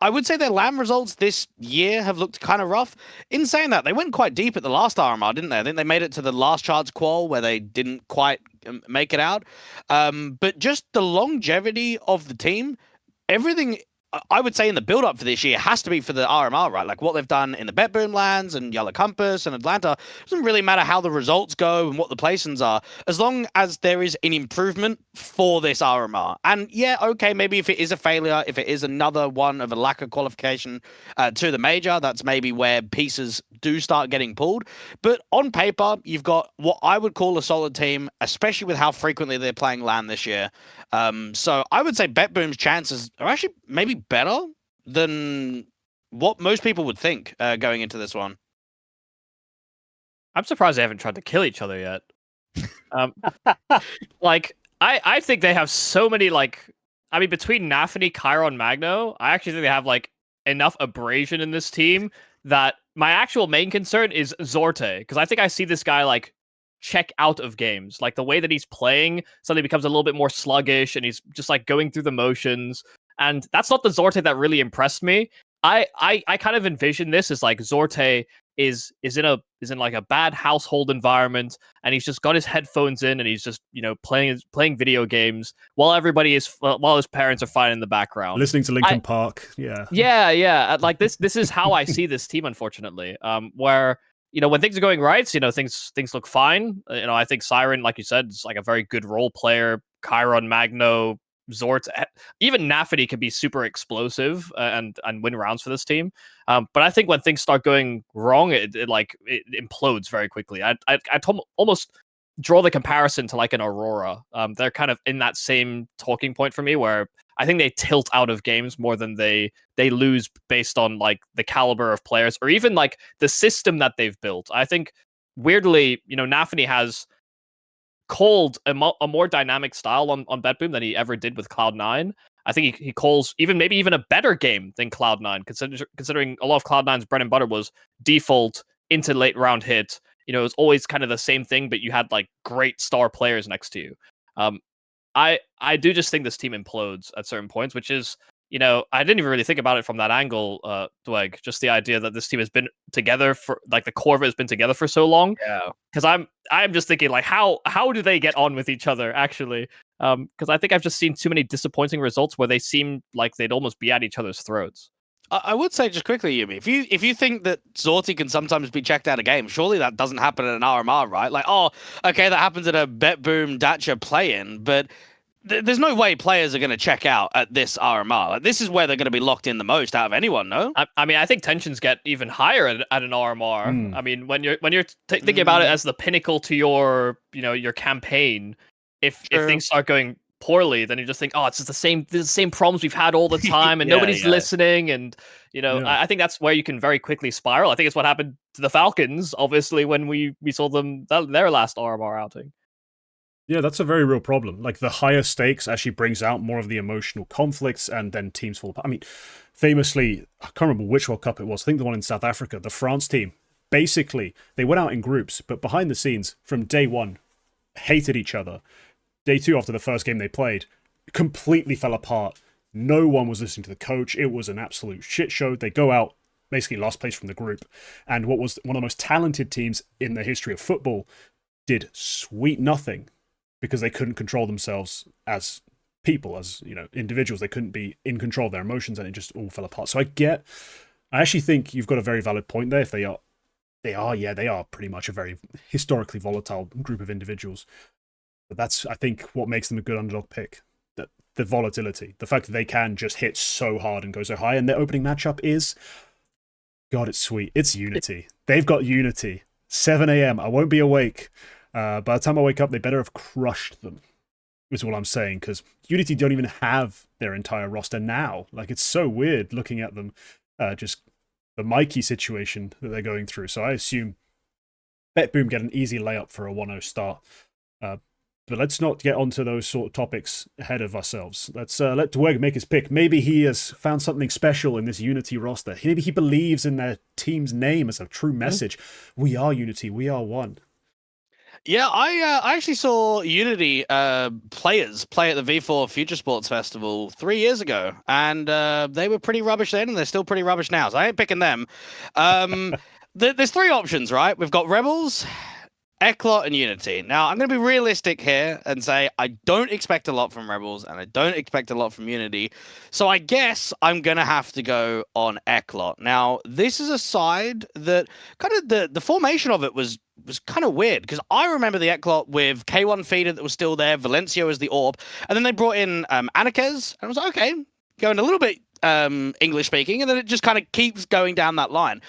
I would say their LAN results this year have looked kind of rough. In saying that, they went quite deep at the last RMR, didn't they? I think they made it to the last charts qual where they didn't quite make it out. But just the longevity of the team, everything, I would say in the build-up for this year has to be for the RMR, right? What they've done in the BetBoom lands and Yellow Compass and Atlanta. It doesn't really matter how the results go and what the placements are, as long as there is an improvement for this RMR. And yeah, okay, maybe if it is a failure, if it is another one of a lack of qualification to the major, that's maybe where pieces do start getting pulled. But on paper, you've got what I would call a solid team, especially with how frequently they're playing LAN this year. So I would say BetBoom's chances are actually maybe better than what most people would think going into this one. I'm surprised they haven't tried to kill each other yet. I think they have so many, between NAVI, Chiron, Magno, I actually think they have, enough abrasion in this team that my actual main concern is SAWta, because I think I see this guy, check out of games. The way that he's playing suddenly becomes a little bit more sluggish, and he's just, going through the motions. And that's not the SAWta that really impressed me. I kind of envision this as, SAWta is in like a bad household environment, and he's just got his headphones in, and he's just playing video games while while his parents are fighting in the background, listening to Linkin Park. Yeah. Like this is how I see this team, unfortunately. Where when things are going right, things look fine. I think Siren, like you said, is like a very good role player. Chiron, Magno, Zort, even NAVI can be super explosive and win rounds for this team. But I think when things start going wrong, it implodes very quickly. I almost draw the comparison to like an Aurora. They're kind of in that same talking point for me, where I think they tilt out of games more than they lose based on like the caliber of players or even like the system that they've built. I think weirdly, NAVI has called a more dynamic style on BetBoom than he ever did with Cloud9. I think he calls maybe even a better game than Cloud9, considering a lot of Cloud9's bread and butter was default into late round hit. It was always kind of the same thing, but you had like great star players next to you. I do just think this team implodes at certain points, which is, I didn't even really think about it from that angle, Dweg. Just the idea that this team has been together for, like, the core of it has been together for so long. Yeah. Because I'm just thinking, like, how do they get on with each other, actually? Because I think I've just seen too many disappointing results where they seem like they'd almost be at each other's throats. I would say just quickly, Yumi, if you think that Zorti can sometimes be checked out of game, surely that doesn't happen at an RMR, right? Like, oh, okay, that happens at a BetBoom Dacha play-in, but there's no way players are going to check out at this RMR. Like, this is where they're going to be locked in the most out of anyone, no? I mean, I think tensions get even higher at an RMR. I mean, when you're thinking about it as the pinnacle to your your campaign, if things start going poorly, then you just think, oh, it's just the same problems we've had all the time, and nobody's listening, and I think that's where you can very quickly spiral. I think it's what happened to the Falcons, obviously, when we saw them their last RMR outing. Yeah, that's a very real problem. Like, the higher stakes actually brings out more of the emotional conflicts, and then teams fall apart. I mean, famously, I can't remember which World Cup it was. I think the one in South Africa, the France team. Basically, they went out in groups, but behind the scenes, from day one, hated each other. Day two, after the first game they played, completely fell apart. No one was listening to the coach. It was an absolute shit show. They go out, basically last place from the group. And what was one of the most talented teams in the history of football did sweet nothing, because they couldn't control themselves as people, as individuals. They couldn't be in control of their emotions, and it just all fell apart. So I actually think you've got a very valid point there. If they are pretty much a very historically volatile group of individuals. But that's, I think, what makes them a good underdog pick. That the volatility, the fact that they can just hit so hard and go so high, and their opening matchup is, God, it's sweet. It's Unity. They've got Unity. 7 a.m. I won't be awake. By the time I wake up, they better have crushed them, is all I'm saying, because Unity don't even have their entire roster now. Like, it's so weird looking at them, just the Mikey situation that they're going through. So I assume BetBoom get an easy layup for a 1-0 start. But let's not get onto those sort of topics ahead of ourselves. Let's let Dweg make his pick. Maybe he has found something special in this Unity roster. Maybe he believes in their team's name as a true message. We are Unity. We are one. Yeah, I actually saw Unity players play at the V4 Future Sports Festival 3 years ago, and they were pretty rubbish then, and they're still pretty rubbish now, so I ain't picking them. There's three options, right? We've got Rebels, Eclot, and Unity. Now, I'm going to be realistic here and say I don't expect a lot from Rebels, and I don't expect a lot from Unity, so I guess I'm going to have to go on Eclot. Now, this is a side that kind of the formation of it was kind of weird, because I remember the Eclot with K1 Feeder that was still there, Valencio as the AWP, and then they brought in Anakez, and I was like, okay, going a little bit English speaking, and then it just kind of keeps going down that line.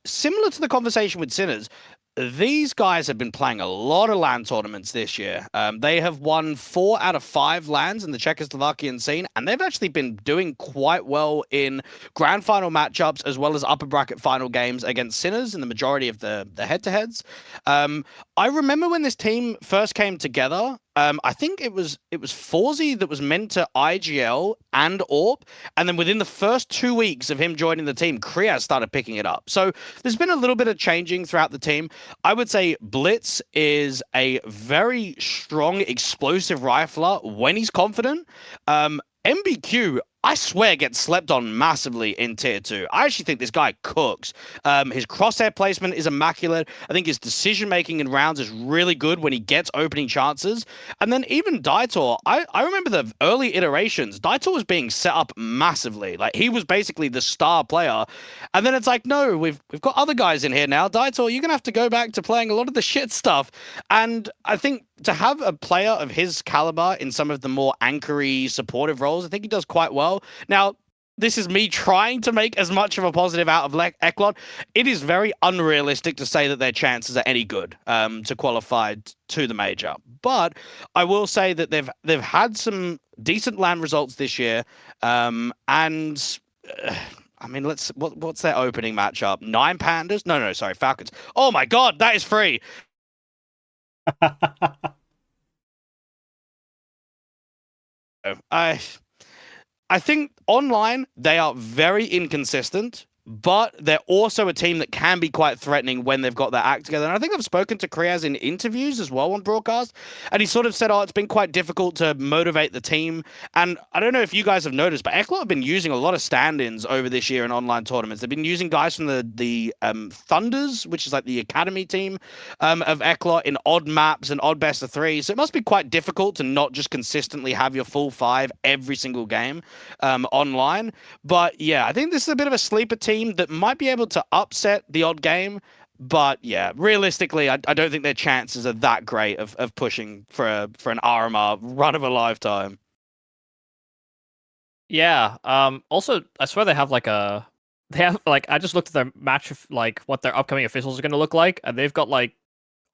Similar to the conversation with Sinners, these guys have been playing a lot of LAN tournaments this year. They have won 4 out of 5 LANs in the Czechoslovakian scene, and they've actually been doing quite well in grand final matchups as well as upper bracket final games against Sinners in the majority of the head-to-heads. I remember when this team first came together, I think it was FaZe that was meant to IGL and AWP, and then within the first 2 weeks of him joining the team, Kriaz started picking it up. So there's been a little bit of changing throughout the team. I would say Blitz is a very strong, explosive rifler when he's confident. MBQ, I swear, gets slept on massively in tier 2. I actually think this guy cooks. His crosshair placement is immaculate. I think his decision making in rounds is really good when he gets opening chances. And then even Daitor, I remember the early iterations. Daitor was being set up massively. Like, he was basically the star player. And then it's like, no, we've got other guys in here now. Daitor, you're gonna have to go back to playing a lot of the shit stuff. And I think to have a player of his caliber in some of the more anchory supportive roles, I think he does quite well. Now, this is me trying to make as much of a positive out of Eclot. It is very unrealistic to say that their chances are any good to qualify to the major. But I will say that they've had some decent LAN results this year, and I mean, what's their opening matchup? 9 Pandas? No, sorry, Falcons. Oh my God, that is free. I think online they are very inconsistent, but they're also a team that can be quite threatening when they've got their act together. And I think I've spoken to Kriaz in interviews as well on broadcast, and he sort of said, it's been quite difficult to motivate the team. And I don't know if you guys have noticed, but Eclot have been using a lot of stand-ins over this year in online tournaments. They've been using guys from the Thunders, which is like the academy team of Eclot, in odd maps and odd best of 3. So it must be quite difficult to not just consistently have your full 5 every single game online. But yeah, I think this is a bit of a sleeper team that might be able to upset the odd game. But yeah, realistically, I don't think their chances are that great of pushing for an RMR run of a lifetime. Yeah. Also, I swear they have like I just looked at their match of like what their upcoming officials are going to look like, and they've got like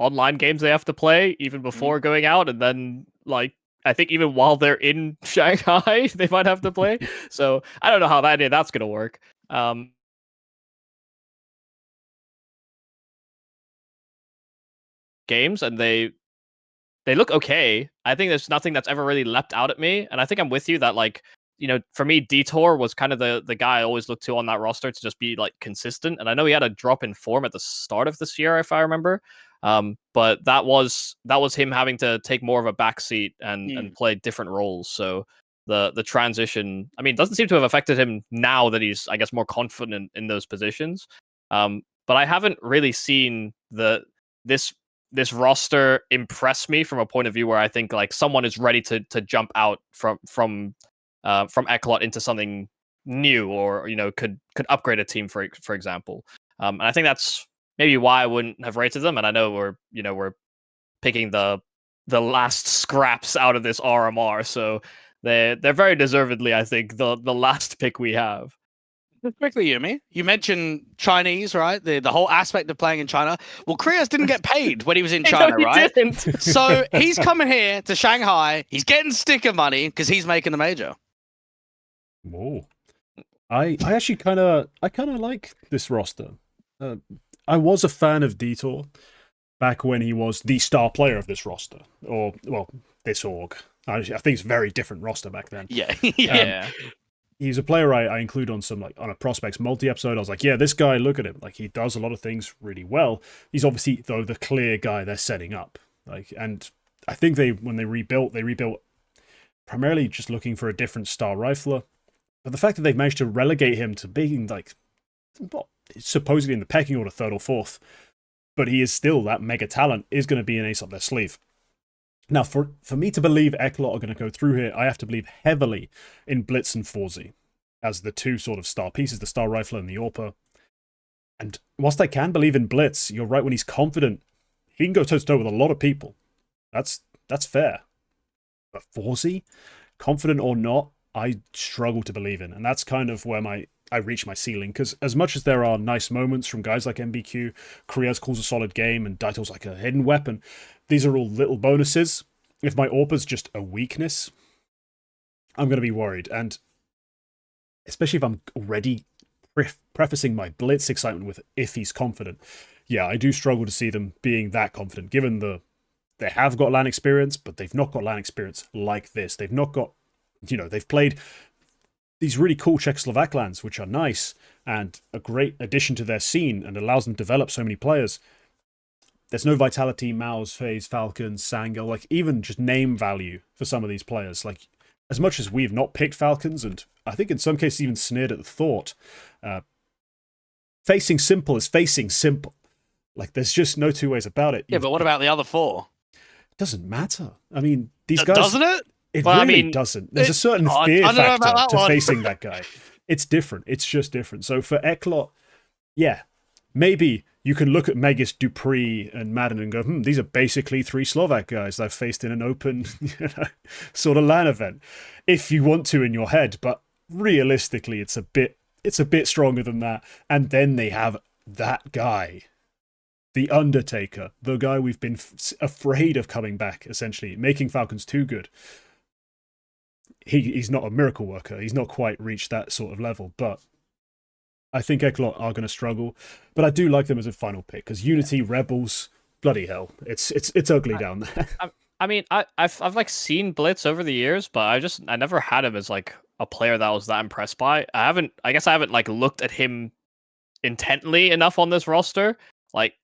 online games they have to play even before going out, and then like I think even while they're in Shanghai, they might have to play. So I don't know how that's going to work. Games, and they look okay. I think there's nothing that's ever really leapt out at me, and I think I'm with you that, like, you know, for me, Detour was kind of the guy I always looked to on that roster to just be like consistent. And I know he had a drop in form at the start of this year, if I remember. But that was him having to take more of a backseat and play different roles. So the transition, I mean, doesn't seem to have affected him now that he's, I guess, more confident in those positions. But I haven't really seen this roster impress me from a point of view where I think like someone is ready to jump out from Eclot into something new, or, you know, could upgrade a team for example. And I think that's maybe why I wouldn't have rated them. And I know we're picking the last scraps out of this RMR, so they're very deservedly, I think, the last pick we have. Quickly, Yumi, you mentioned Chinese, right? The whole aspect of playing in China. Well, Kriaz didn't get paid when he was in China, right? Didn't. So he's coming here to Shanghai. He's getting sticker money because he's making the major. Whoa. I actually kind of like this roster. I was a fan of Detour back when he was the star player of this roster, or well, this org. I think it's a very different roster back then. Yeah, yeah. He's a player I include on some, like, on a prospects multi-episode. I was like, yeah, this guy, look at him. Like, he does a lot of things really well. He's obviously, though, the clear guy they're setting up. Like, and I think when they rebuilt primarily just looking for a different star rifler. But the fact that they've managed to relegate him to being, like, not supposedly in the pecking order 3rd or 4th, but he is still that mega talent, is going to be an ace up their sleeve. Now, for me to believe Eclot are going to go through here, I have to believe heavily in Blitz and FaZe as the two sort of star pieces, the star rifler and the AWPer. And whilst I can believe in Blitz, you're right, when he's confident, he can go toe-to-toe with a lot of people. That's fair. But FaZe, confident or not, I struggle to believe in. And that's kind of where I reach my ceiling, because as much as there are nice moments from guys like MBQ, Kriaz calls a solid game, and Daitor's like a hidden weapon, these are all little bonuses. If my AWPer's just a weakness, I'm going to be worried. And especially if I'm already prefacing my Blitz excitement with if he's confident. Yeah, I do struggle to see them being that confident, given they have got LAN experience, but they've not got LAN experience like this. They've not got, they've played these really cool Czechoslovak LANs, which are nice and a great addition to their scene and allows them to develop so many players. There's no Vitality, MOUZ, FaZe, Falcons, Sangal, like even just name value for some of these players. Like, as much as we've not picked Falcons, and I think in some cases even sneered at the thought, facing simple is facing simple. Like, there's just no two ways about it. Yeah, but what about the other 4? Doesn't matter. I mean, these guys... Doesn't it? It Well, really I mean, doesn't. There's a certain fear I don't know about factor that to one. facing that guy. It's different. It's just different. So for Eclot, yeah, maybe you can look at Megis, Dupree, and Madden and go, these are basically 3 Slovak guys I've faced in an open, sort of LAN event, if you want to in your head. But realistically, it's a bit stronger than that. And then they have that guy, the Undertaker, the guy we've been afraid of coming back, essentially, making Falcons too good. He's not a miracle worker. He's not quite reached that sort of level, but I think Eclot are going to struggle. But I do like them as a final pick, because Unity, Rebels, bloody hell, it's ugly down there. I mean, I've like seen Blitz over the years, but I never had him as like a player that I was that impressed by. I guess I haven't like looked at him intently enough on this roster. Like,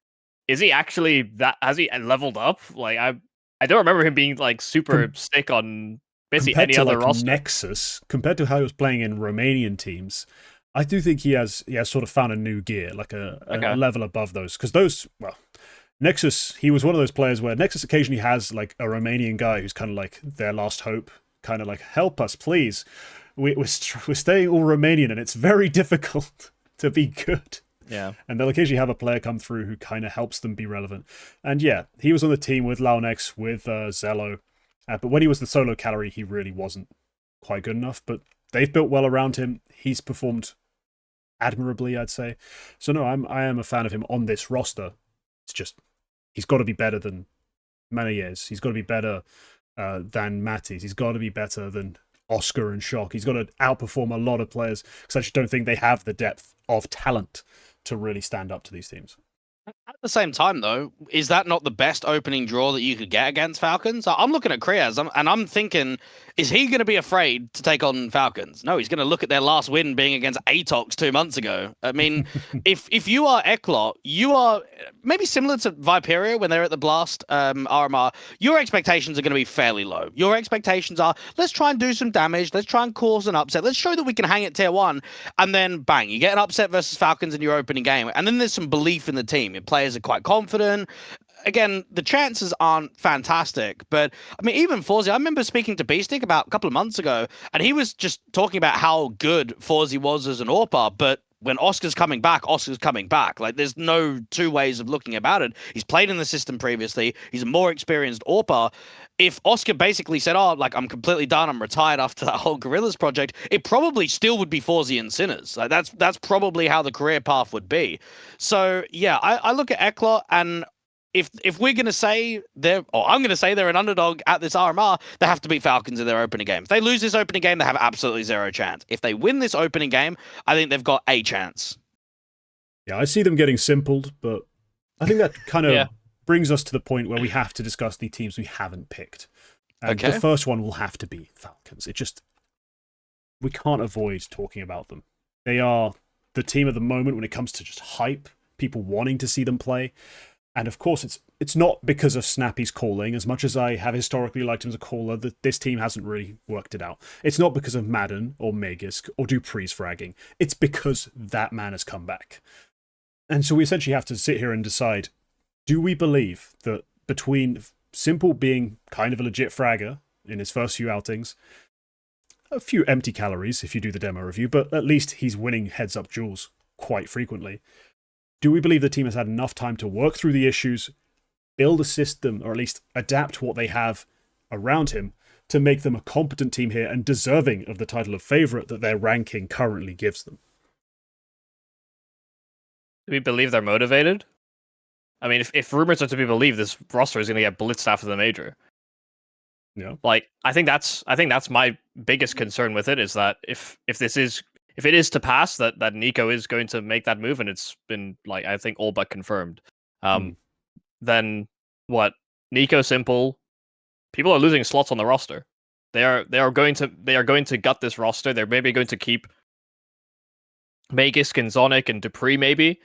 is he actually that? Has he leveled up? Like, I don't remember him being like super stick on basically any other roster. Nexus, compared to how he was playing in Romanian teams, I do think he has sort of found a new gear, like a level above those. Because those, well, Nexus, he was one of those players where Nexus occasionally has like a Romanian guy who's kind of like their last hope, kind of like, help us, please. We're staying all Romanian, and it's very difficult to be good. Yeah. And they'll occasionally have a player come through who kind of helps them be relevant. And yeah, he was on the team with Launex, with Zello. But when he was the solo calorie, he really wasn't quite good enough. But they've built well around him. He's performed admirably, I'd say. So no, I am a fan of him on this roster. It's just, he's got to be better than Manayez. He's got to be better than Mattis. He's got to be better than Oscar and Shock. He's got to outperform a lot of players, because I just don't think they have the depth of talent to really stand up to these teams. At the same time, though, is that not the best opening draw that you could get against Falcons? I'm looking at Kriaz, and I'm thinking, is he going to be afraid to take on Falcons? No, he's going to look at their last win being against Atox 2 months ago. I mean, if you are Eclot, you are maybe similar to Viperia when they're at the Blast RMR. Your expectations are going to be fairly low. Your expectations are, let's try and do some damage. Let's try and cause an upset. Let's show that we can hang at tier 1. And then, bang, you get an upset versus Falcons in your opening game. And then there's some belief in the team. Your players are quite confident. Again, the chances aren't fantastic, but I mean, even Fawzy, I remember speaking to Beastick about a couple of months ago, and he was just talking about how good Fawzy was as an AWPer, but when Oscar's coming back, Oscar's coming back. Like, there's no two ways of looking about it. He's played in the system previously. He's a more experienced AWPer. If Oscar basically said, oh, like, I'm completely done, I'm retired after that whole Gorillas project, it probably still would be Fawzy and Sinners. Like, that's probably how the career path would be. So, yeah, I look at Eclot, and if we're going to say I'm going to say they're an underdog at this RMR, they have to beat Falcons in their opening game. If they lose this opening game, they have absolutely zero chance. If they win this opening game, I think they've got a chance. Yeah, I see them getting simpled, but I think that kind of brings us to the point where we have to discuss the teams we haven't picked. And the first one will have to be Falcons. We can't avoid talking about them. They are the team of the moment when it comes to just hype, people wanting to see them play. And of course, it's not because of Snappy's calling. As much as I have historically liked him as a caller, this team hasn't really worked it out. It's not because of Madden or Magisk or Dupree's fragging. It's because that man has come back. And so we essentially have to sit here and decide, do we believe that between Simple being kind of a legit fragger in his first few outings, a few empty calories if you do the demo review, but at least he's winning heads-up duels quite frequently, do we believe the team has had enough time to work through the issues, build a system, or at least adapt what they have around him to make them a competent team here and deserving of the title of favourite that their ranking currently gives them? Do we believe they're motivated? I mean, if rumors are to be believed, this roster is going to get blitzed after the major. Yeah. Like, I think that's my biggest concern with it, is that if it is to pass, that Nico is going to make that move, and it's been, like, I think all but confirmed. Then what? Nico, Simple, people are losing slots on the roster. They are going to gut this roster. They're maybe going to keep Magisk and Zonic and Dupree maybe,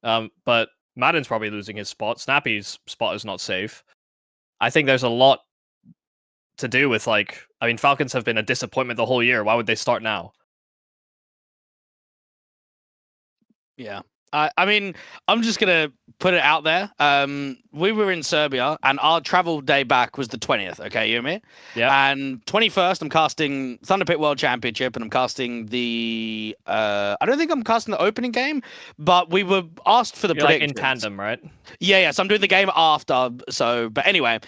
but Madden's probably losing his spot. Snappy's spot is not safe. I think there's a lot to do with like, I mean, Falcons have been a disappointment the whole year. Why would they start now? Yeah. I mean, I'm just gonna put it out there. We were in Serbia, and our travel day back was the 20th. Okay, you and me. Yeah. And 21st, I'm casting Thunderpit World Championship, and I'm casting the. I don't think I'm casting the opening game, but we were asked for the You're like predictions. in tandem, right? Yeah. So I'm doing the game after. So, but anyway,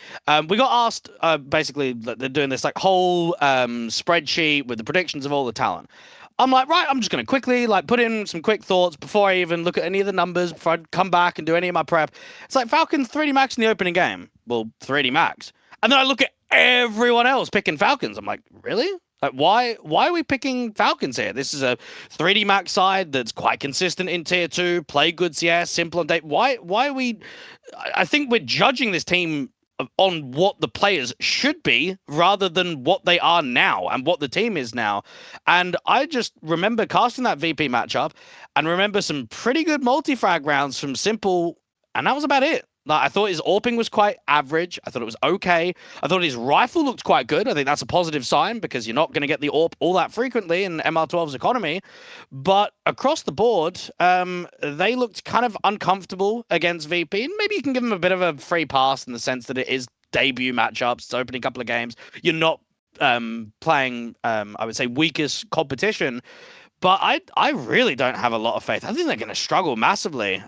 we got asked. Basically, they're doing this like whole spreadsheet with the predictions of all the talent. I'm like, right, I'm just going to quickly like put in some quick thoughts before I even look at any of the numbers, before I come back and do any of my prep. It's like Falcons 3D Max in the opening game. Well, 3D Max. And then I look at everyone else picking Falcons. I'm like, really? Like, why are we picking Falcons here? This is a 3D Max side that's quite consistent in tier 2, play good CS, simple and date. Why are we... I think we're judging this team on what the players should be rather than what they are now and what the team is now. And I just remember casting that VP matchup and remember some pretty good multi-frag rounds from Simple, and that was about it. Like, I thought his AWPing was quite average. I thought it was okay. I thought his rifle looked quite good. I think that's a positive sign because you're not going to get the AWP all that frequently in MR12's economy. But across the board, they looked kind of uncomfortable against VP. And maybe you can give them a bit of a free pass in the sense that it is debut matchups. It's opening couple of games. You're not playing, I would say, weakest competition. But I really don't have a lot of faith. I think they're going to struggle massively.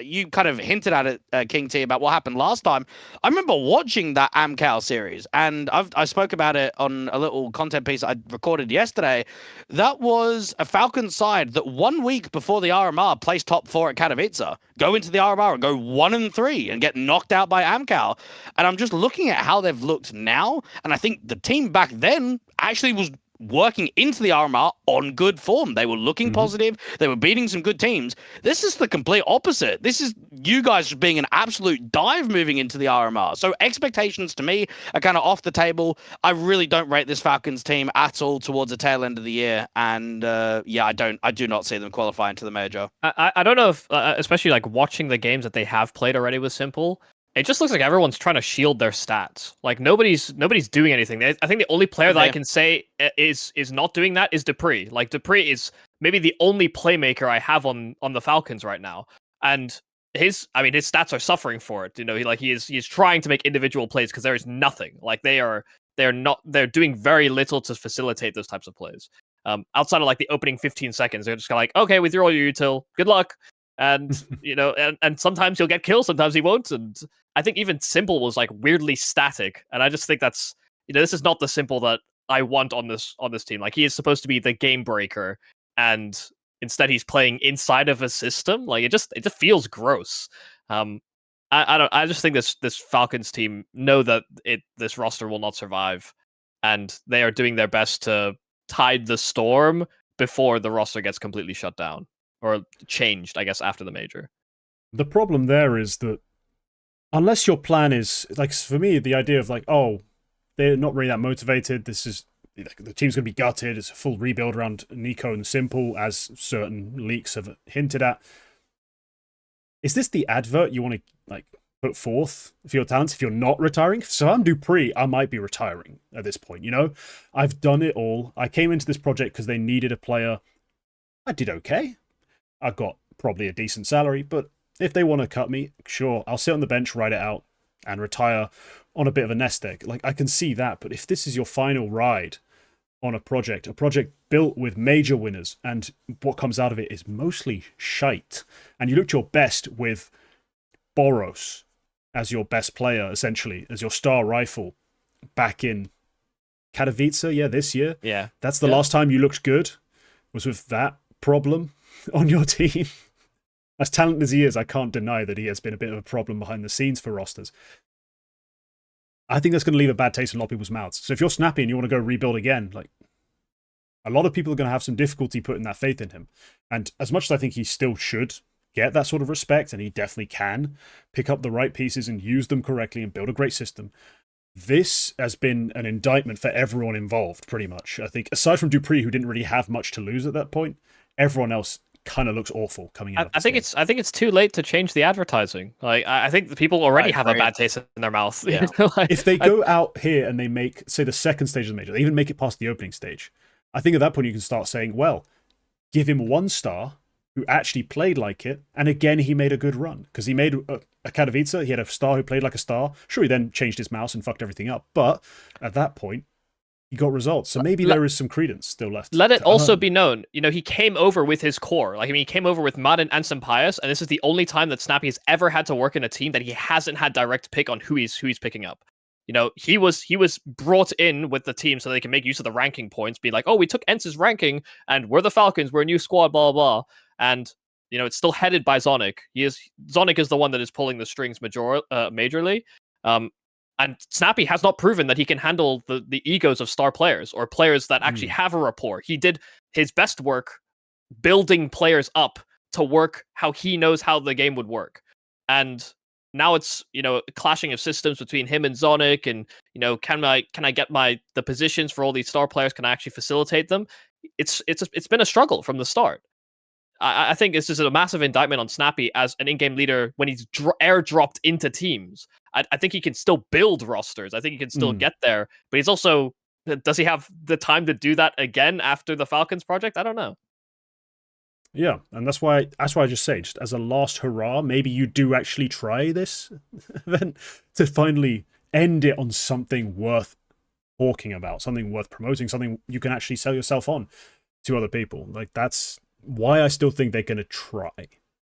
You kind of hinted at it, KingT, about what happened last time. I remember watching that AmCal series, and I spoke about it on a little content piece I recorded yesterday. That was a Falcons side that 1 week before the RMR placed top 4 at Katowice, go into the RMR and go 1-3 and get knocked out by AmCal. And I'm just looking at how they've looked now, and I think the team back then actually was working into the RMR on good form. They were looking positive. They were beating some good teams. This is the complete opposite. This is you guys being an absolute dive moving into the RMR. So expectations to me are kind of off the table. I really don't rate this Falcons team at all towards the tail end of the year. And yeah, I do not see them qualifying to the major. I don't know if, especially like watching the games that they have played already with Simple, it just looks like everyone's trying to shield their stats. Like nobody's doing anything. I think the only player that I can say is not doing that is dupreeh. Like dupreeh is maybe the only playmaker I have on the Falcons right now, and his stats are suffering for it. You know, he is trying to make individual plays because there is nothing. Like they're doing very little to facilitate those types of plays. Outside of like the opening 15 seconds, they're just kind of like, okay, we threw all your util, good luck. And you know, and sometimes he'll get killed, sometimes he won't. And I think even Simple was like weirdly static, and I just think that's, you know, this is not the Simple that I want on this team. Like he is supposed to be the game breaker, and instead he's playing inside of a system. Like it just feels gross. I just think this Falcons team know that this roster will not survive, and they are doing their best to tide the storm before the roster gets completely shut down. Or changed, I guess, after the major. The problem there is that unless your plan is, like, for me, the idea of, like, oh, they're not really that motivated, this is, the team's going to be gutted, it's a full rebuild around Nico and Simple, as certain leaks have hinted at. Is this the advert you want to, like, put forth for your talents if you're not retiring? So I'm dupreeh, I might be retiring at this point, you know? I've done it all. I came into this project because they needed a player. I did okay. I got probably a decent salary, but if they want to cut me, sure, I'll sit on the bench, ride it out, and retire on a bit of a nest egg. Like, I can see that, but if this is your final ride on a project built with major winners, and what comes out of it is mostly shite, and you looked your best with Boros as your best player, essentially, as your star rifle, back in Katowice, this year. Yeah. That's the last time you looked good, was with that problem on your team. As talented as he is, I can't deny that he has been a bit of a problem behind the scenes for rosters. I think that's going to leave a bad taste in a lot of people's mouths. So if you're snappy and you want to go rebuild again, like, a lot of people are going to have some difficulty putting that faith in him. And as much as I think he still should get that sort of respect, and he definitely can pick up the right pieces and use them correctly and build a great system, this has been an indictment for everyone involved, pretty much. I think, aside from dupreeh, who didn't really have much to lose at that point, everyone else kind of looks awful coming out. I think it's too late to change the advertising. Like I think the people already have a bad taste in their mouth. Yeah. Like, if they go out here and they make, say, the second stage of the major, they even make it past the opening stage, I think at that point you can start saying, well, give him 1 star who actually played like it, and again he made a good run because he made a Katowice. He had a star who played like a star. Sure, he then changed his mouse and fucked everything up, but at that point he got results. So maybe there is some credence still left. Let it also be known, he came over with his core. Like, I mean, he came over with Madden and Sampaias, and this is the only time that Snappy has ever had to work in a team that he hasn't had direct pick on who he's picking up. He was brought in with the team so they can make use of the ranking points, be like, oh, we took Ence's ranking, and we're the Falcons, we're a new squad, blah, blah, blah. And, it's still headed by Zonic. Zonic is the one that is pulling the strings majorly. And Snappy has not proven that he can handle the egos of star players or players that actually have a rapport. He did his best work building players up to work how he knows how the game would work. And now it's, a clashing of systems between him and Zonic, and, can I get the positions for all these star players? Can I actually facilitate them? It's been a struggle from the start. I think this is a massive indictment on Snappy as an in-game leader when he's airdropped into teams. I think he can still build rosters. I think he can still get there, but he's also, does he have the time to do that again after the Falcons project? I don't know. Yeah, and that's why I just say, just as a last hurrah, maybe you do actually try this event to finally end it on something worth talking about, something worth promoting, something you can actually sell yourself on to other people. Like, that's why I still think they're going to try.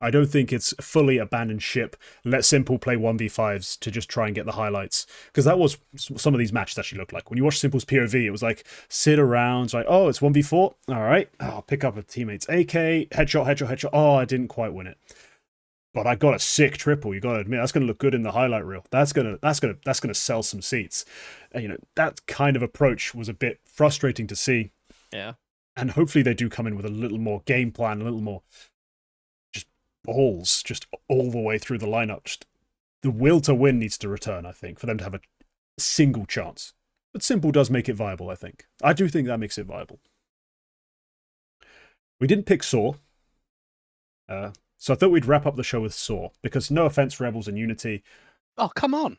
I don't think it's fully abandoned ship, let Simple play 1v5s to just try and get the highlights. Because that was some of these matches actually look like. When you watch Simple's POV, it was like, sit around, it's like, oh, it's 1v4? All right, I'll pick up a teammate's AK, headshot. Oh, I didn't quite win it. But I got a sick triple, you got to admit. That's going to look good in the highlight reel. That's going to sell some seats. And, that kind of approach was a bit frustrating to see. Yeah. And hopefully they do come in with a little more game plan, a little more just balls, just all the way through the lineup. Just the will to win needs to return, I think, for them to have a single chance. But Simple does make it viable, I think. I do think that makes it viable. We didn't pick SAW. So I thought we'd wrap up the show with SAW, because no offense, Rebels and Unity. Oh, come on.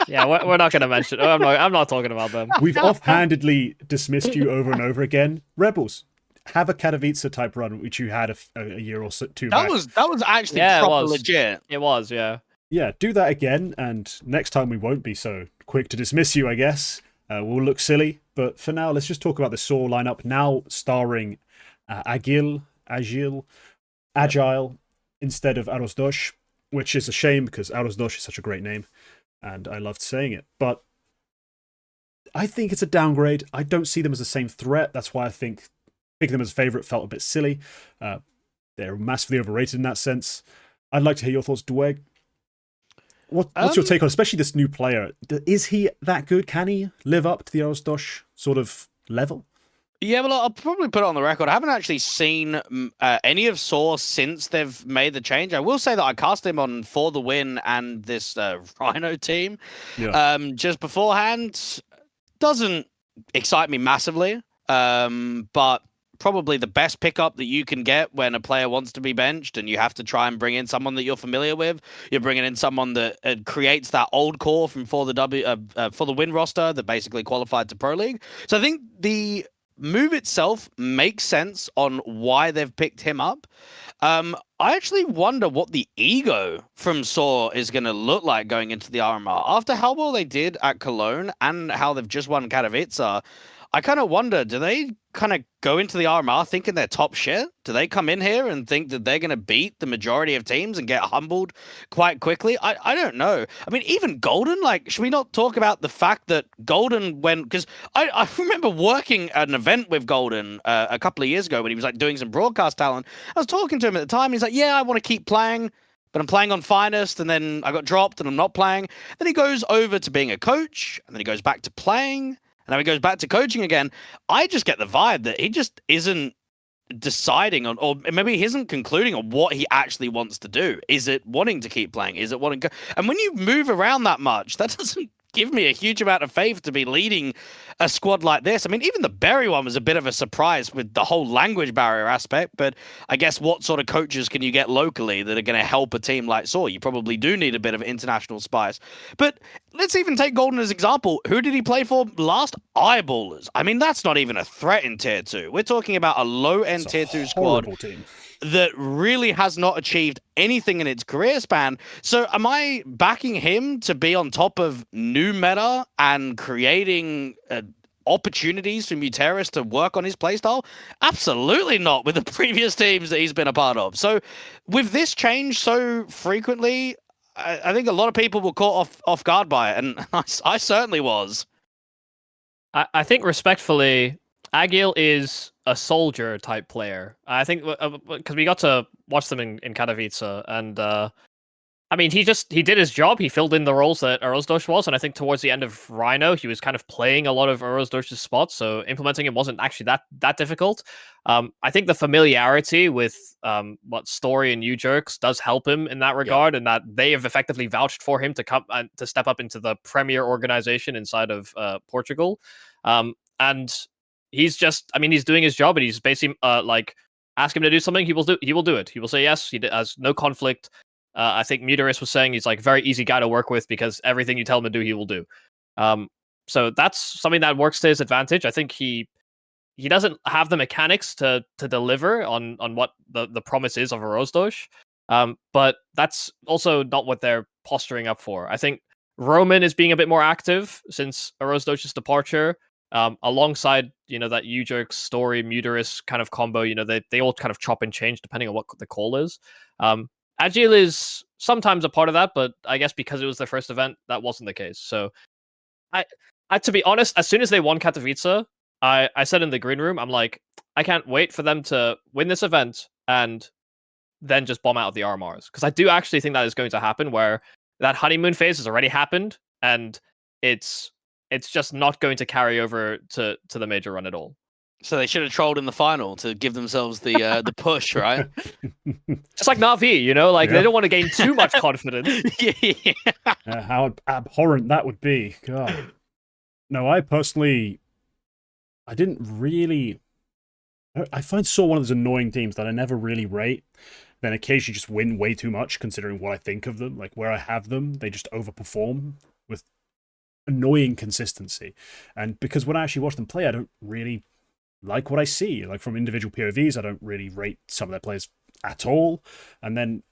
Yeah, we're not going to mention. I'm not talking about them. We've offhandedly dismissed you over and over again. Rebels, have a Katowice type run, which you had a year or two back. That was actually proper legit. It was, yeah. Yeah, do that again, and next time we won't be so quick to dismiss you, I guess. We'll look silly, but for now, let's just talk about the SAW lineup, now starring Agile, instead of Arozdosh, which is a shame because Arozdosh is such a great name, and I loved saying it. But I think it's a downgrade. I don't see them as the same threat. That's why I think picking them as a favourite felt a bit silly. They're massively overrated in that sense. I'd like to hear your thoughts, Dweg. What's your take on, especially this new player? Is he that good? Can he live up to the Arozdosh sort of level? Yeah, well, I'll probably put it on the record. I haven't actually seen any of SAW since they've made the change. I will say that I cast him on For the Win and this Rhino team just beforehand. Doesn't excite me massively, but probably the best pickup that you can get when a player wants to be benched and you have to try and bring in someone that you're familiar with. You're bringing in someone that creates that old core from For the Win roster that basically qualified to Pro League. So I think the move itself makes sense on why they've picked him up. I actually wonder what the ego from SAW is going to look like going into the RMR. After how well they did at Cologne and how they've just won Katowice, I kind of wonder, do they kind of go into the RMR thinking they're top shit? Do they come in here and think that they're going to beat the majority of teams and get humbled quite quickly? I don't know. I mean, even Golden, like, should we not talk about the fact that Golden went... Because I remember working at an event with Golden a couple of years ago when he was like doing some broadcast talent. I was talking to him at the time. He's like, yeah, I want to keep playing, but I'm playing on Finest, and then I got dropped and I'm not playing. Then he goes over to being a coach, and then he goes back to playing. And now he goes back to coaching again. I just get the vibe that he just isn't deciding on, or maybe he isn't concluding on what he actually wants to do. Is it wanting to keep playing? Is it wanting to... And when you move around that much, that give me a huge amount of faith to be leading a squad like this. I mean, even the Berry one was a bit of a surprise with the whole language barrier aspect, but I guess what sort of coaches can you get locally that are going to help a team like SAWta? You probably do need a bit of international spice. But let's even take Golden as example. Who did he play for last? Eyeballers. I mean, that's not even a threat in Tier 2. We're talking about a low-end Tier 2 squad team that really has not achieved anything in its career span. So am I backing him to be on top of new meta and creating opportunities for Muteris to work on his playstyle? Absolutely not with the previous teams that he's been a part of. So with this change so frequently, I think a lot of people were caught off guard by it, and I certainly was. I think respectfully, Agil is a soldier type player. I think because we got to watch them in Katowice, and I mean, he did his job. He filled in the roles that Erosdosh was, and I think towards the end of Rhino, he was kind of playing a lot of Erosdosh's spots, so implementing him wasn't actually that difficult. I think the familiarity with what Story and U-Jerks does help him in that regard, and that they have effectively vouched for him to come and to step up into the premier organization inside of Portugal, and he's just, I mean, he's doing his job, and he's basically like, ask him to do something, he will do it. He will say yes. He has no conflict. I think Muteris was saying he's like very easy guy to work with because everything you tell him to do, he will do. So that's something that works to his advantage. I think he doesn't have the mechanics to deliver on what the promise is of Erosdosh. But that's also not what they're posturing up for. I think Roman is being a bit more active since Erosdosh's departure. Alongside, that U-Jerks Story, Muteris kind of combo, they all kind of chop and change depending on what the call is. Agil is sometimes a part of that, but I guess because it was their first event, that wasn't the case. So, I to be honest, as soon as they won Katowice, I said in the green room, I'm like, I can't wait for them to win this event and then just bomb out of the RMRs. Because I do actually think that is going to happen, where that honeymoon phase has already happened, and it's just not going to carry over to the major run at all. So they should have trolled in the final to give themselves the push, right? Just like NAVI, they don't want to gain too much confidence. Yeah. How abhorrent that would be. God. No, I didn't really... I find SAWta one of those annoying teams that I never really rate, then occasionally just win way too much considering what I think of them. Like, where I have them, they just overperform with annoying consistency. And because when I actually watch them play, I don't really like what I see. Like, from individual POVs, I don't really rate some of their players at all. And then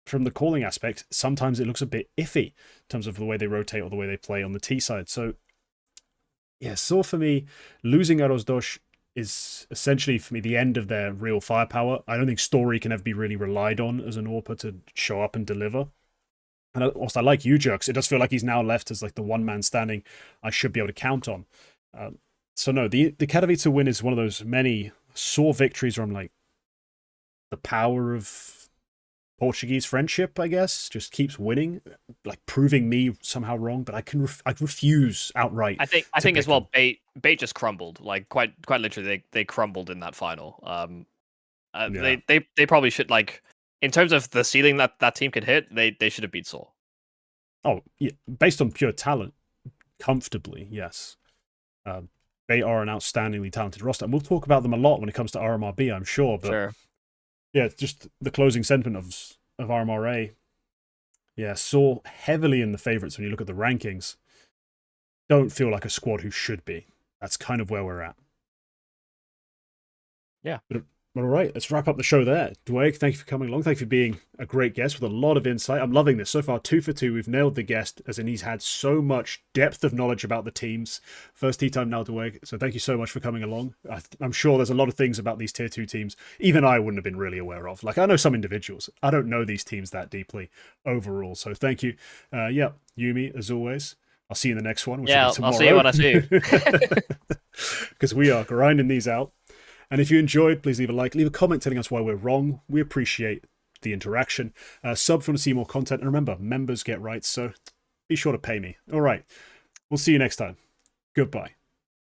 from the calling aspect, sometimes it looks a bit iffy in terms of the way they rotate or the way they play on the T side. So, yeah, SAWta for me, losing Erosdosh is essentially, for me, the end of their real firepower. I don't think Story can ever be really relied on as an AWPer to show up and deliver. And also, I like U-Jerks. It does feel like he's now left as like the one-man standing I should be able to count on. So no, the Katowice win is one of those many SAWta victories where I'm like, the power of Portuguese friendship, I guess, just keeps winning, like proving me somehow wrong. But I refuse outright. I think as well, Bait just crumbled. Like quite literally, they crumbled in that final. Yeah. They probably should, like, in terms of the ceiling that team could hit, they should have beat SAWta. Oh, yeah, based on pure talent, comfortably, yes. They are an outstandingly talented roster, and we'll talk about them a lot when it comes to RMR B, I'm sure. But sure. Yeah, just the closing sentiment of RMR A. Yeah, SAWta heavily in the favourites when you look at the rankings. Don't feel like a squad who should be. That's kind of where we're at. Yeah. But all right, let's wrap up the show there. Dweg, thank you for coming along. Thank you for being a great guest with a lot of insight. I'm loving this. So far, 2 for 2. We've nailed the guest, as in he's had so much depth of knowledge about the teams. First tea time now, Dweg. So thank you so much for coming along. I'm sure there's a lot of things about these Tier 2 teams even I wouldn't have been really aware of. Like, I know some individuals. I don't know these teams that deeply overall. So thank you. Yeah, Yumi, as always. I'll see you in the next one. Which yeah, will be tomorrow. I'll see you when I see you. Because we are grinding these out. And if you enjoyed, please leave a like, leave a comment telling us why we're wrong. We appreciate the interaction. Sub if you want to see more content. And remember, members get rights, so be sure to pay me. All right. We'll see you next time. Goodbye.